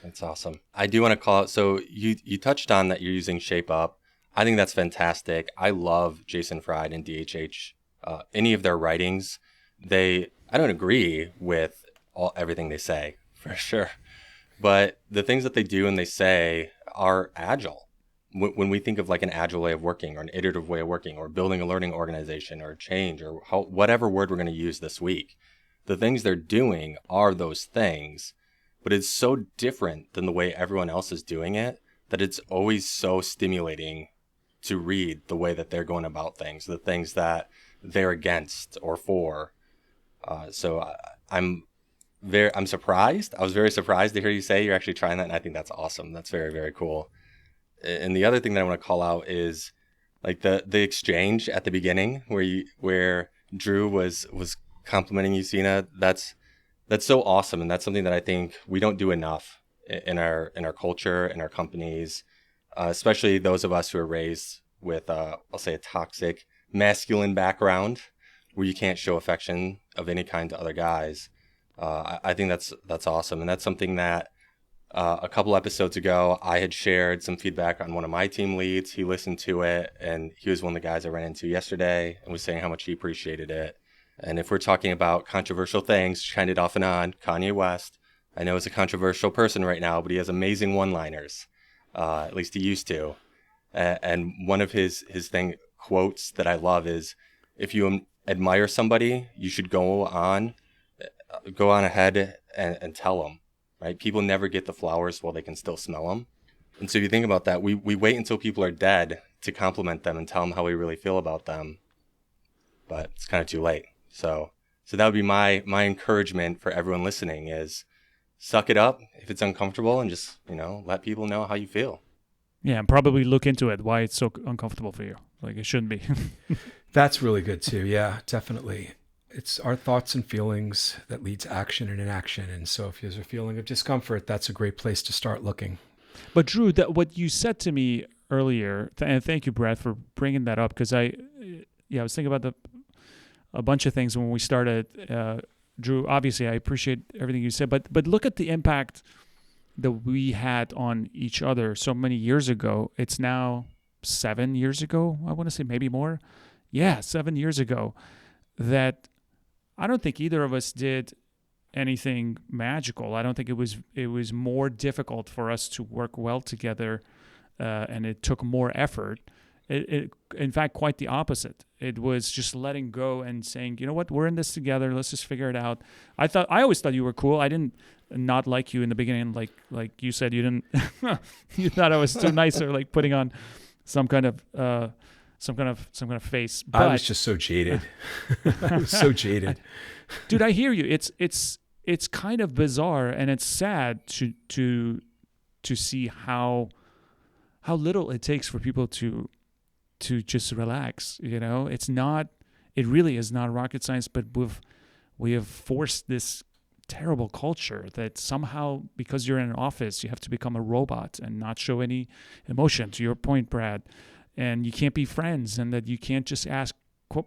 That's awesome. I do want to call out, so you touched on that you're using Shape Up. I think that's fantastic. I love Jason Fried and DHH. Any of their writings, I don't agree with everything they say, for sure. But the things that they do and they say are agile. When we think of like an agile way of working or an iterative way of working or building a learning organization or change or whatever word we're going to use this week, the things they're doing are those things. But it's so different than the way everyone else is doing it that it's always so stimulating to read the way that they're going about things, the things that they're against or for. So I'm surprised. I was very surprised to hear you say you're actually trying that, and I think that's awesome. That's very, very cool. And the other thing that I want to call out is like the exchange at the beginning where Drew was complimenting you, Sina. That's so awesome, and that's something that I think we don't do enough in our culture, in our companies, especially those of us who are raised with I'll say a toxic masculine background where you can't show affection of any kind to other guys. I think that's awesome, and that's something that a couple episodes ago I had shared some feedback on one of my team leads. He listened to it, and he was one of the guys I ran into yesterday and was saying how much he appreciated it. And if we're talking about controversial things, kind of off and on, Kanye West, I know is a controversial person right now, but he has amazing one-liners. At least he used to. And one of his quotes that I love is, if you admire somebody, you should go on ahead and tell them, right? People never get the flowers while they can still smell them. And so if you think about that, we wait until people are dead to compliment them and tell them how we really feel about them. But it's kind of too late. So that would be my encouragement for everyone listening is suck it up if it's uncomfortable and just, let people know how you feel. Yeah, and probably look into it, why it's so uncomfortable for you. Like it shouldn't be. That's really good too. Yeah, definitely. It's our thoughts and feelings that lead to action and inaction. And so if there's a feeling of discomfort, that's a great place to start looking. But Drew, what you said to me earlier, and thank you, Brad, for bringing that up, because I was thinking about a bunch of things when we started. Drew, obviously, I appreciate everything you said, but look at the impact that we had on each other so many years ago. It's now 7 years ago, I want to say, maybe more. Yeah, 7 years ago, that I don't think either of us did anything magical. I don't think it was more difficult for us to work well together, and it took more effort. In fact, quite the opposite. It was just letting go and saying, you know what, we're in this together. Let's just figure it out. I always thought you were cool. I didn't not like you in the beginning. Like you said, you didn't. You thought I was too nice, or like putting on some kind of face. But I was just so jaded. I was so jaded. Dude, I hear you. It's kind of bizarre, and it's sad to see how little it takes for people to just relax. It really is not rocket science, but we have forced this terrible culture that somehow, because you're in an office, you have to become a robot and not show any emotion, to your point, Brad, and you can't be friends, and that you can't just ask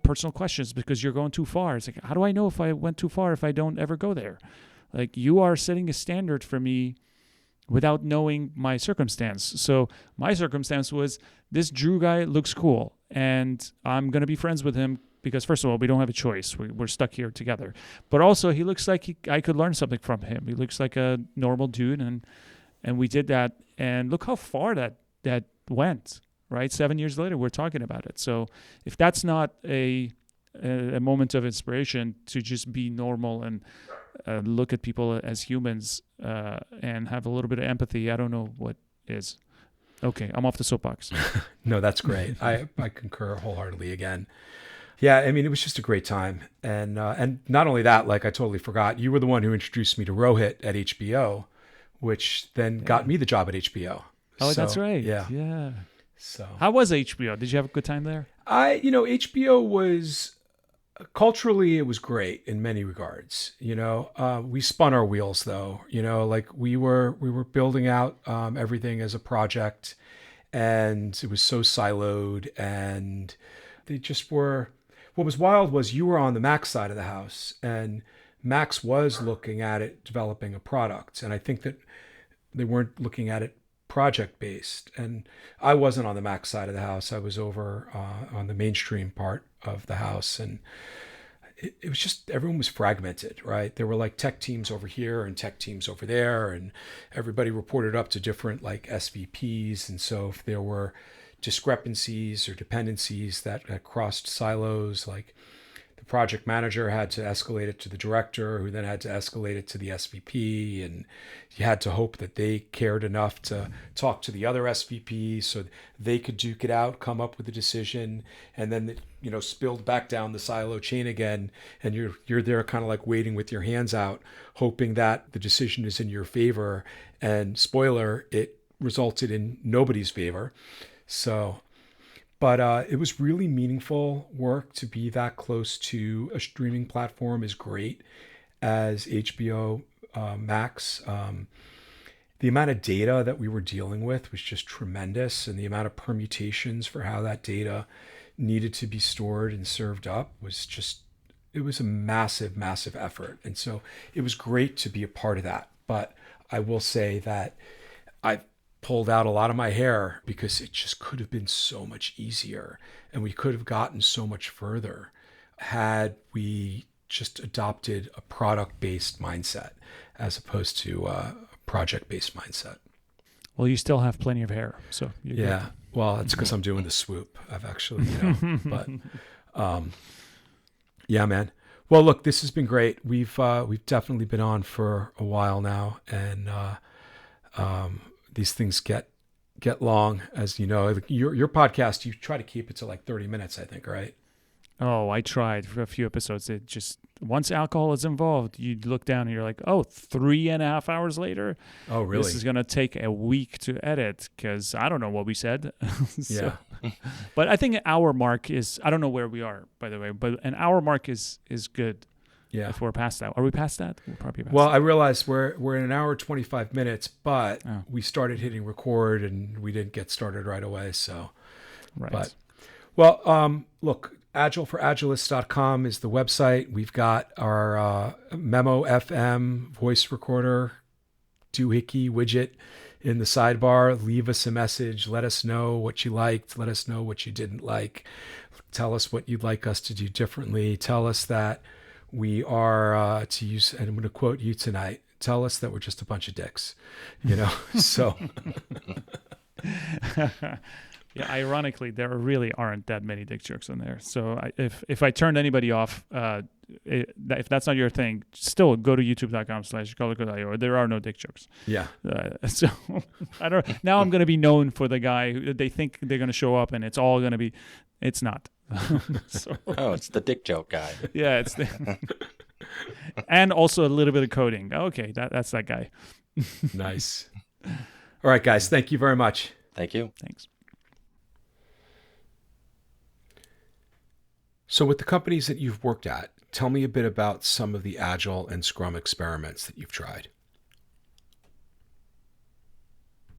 personal questions because you're going too far. It's like, how do I know if I went too far if I don't ever go there? Like, you are setting a standard for me without knowing my circumstance. So my circumstance was, this Drew guy looks cool, and I'm going to be friends with him because, first of all, we don't have a choice. We're stuck here together. But also, he looks like I could learn something from him. He looks like a normal dude, and we did that. And look how far that went, right? 7 years later, we're talking about it. So if that's not a moment of inspiration to just be normal and look at people as humans and have a little bit of empathy, I don't know what is. Okay, I'm off the soapbox. No, that's great. I concur wholeheartedly again. Yeah, I mean, it was just a great time. And not only that, like I totally forgot, you were the one who introduced me to Rohit at HBO, which then got me the job at HBO. Oh, so, that's right. Yeah. So how was HBO? Did you have a good time there? HBO was culturally, it was great in many regards. We spun our wheels though. Like we were building out everything as a project, and it was so siloed, and they just were. What was wild was you were on the Max side of the house, and Max was looking at it developing a product, and I think that they weren't looking at it project based. And I wasn't on the Max side of the house. I was over on the mainstream part of the house, and it was just everyone was fragmented, right? There were like tech teams over here and tech teams over there, and everybody reported up to different like SVPs. And so if there were discrepancies or dependencies that crossed silos, like the project manager had to escalate it to the director, who then had to escalate it to the SVP, and you had to hope that they cared enough to talk to the other SVP so they could duke it out, come up with a decision, and then spilled back down the silo chain again, and you're there kind of like waiting with your hands out, hoping that the decision is in your favor. And spoiler, it resulted in nobody's favor. So. But it was really meaningful work to be that close to a streaming platform as great as HBO Max. The amount of data that we were dealing with was just tremendous, and the amount of permutations for how that data needed to be stored and served up was just, it was a massive, massive effort. And so it was great to be a part of that. But I will say that I pulled out a lot of my hair because it just could have been so much easier, and we could have gotten so much further had we just adopted a product-based mindset as opposed to a project-based mindset. Well, you still have plenty of hair, so you're Yeah. good. Well, it's because I'm doing the swoop. I've actually, but yeah, man. Well, look, this has been great. We've definitely been on for a while now, and these things get long, as you know. Your podcast, you try to keep it to like 30 minutes, I think, right? Oh, I tried for a few episodes. It just, once alcohol is involved, you look down and you're like, oh, 3.5 hours later. Oh, really? This is going to take a week to edit because I don't know what we said. Yeah. But I think an hour mark is, I don't know where we are, by the way, but an hour mark is good. Yeah. If we're past that. Are we past that? We're probably past Well, that. I realized we're in an hour 25 minutes, but Oh. we started hitting record and we didn't get started right away. So, Right. But, well, look, agileforagilists.com is the website. We've got our Memo FM voice recorder, doohickey widget in the sidebar. Leave us a message. Let us know what you liked. Let us know what you didn't like. Tell us what you'd like us to do differently. Tell us that we are, to use, and I'm going to quote you tonight, tell us that we're just a bunch of dicks, so. Yeah, ironically, there really aren't that many dick jokes in there. So if I turned anybody off, if that's not your thing, still go to youtube.com/colorcode.io. There are no dick jokes. Yeah. So I don't. Now I'm going to be known for the guy who they think they're going to show up, and it's all going to be. It's not. So, Oh, it's the dick joke guy. yeah, it's and also a little bit of coding. Okay, that's that guy. Nice. All right, guys. Thank you very much. Thank you. Thanks. So with the companies that you've worked at, tell me a bit about some of the Agile and Scrum experiments that you've tried.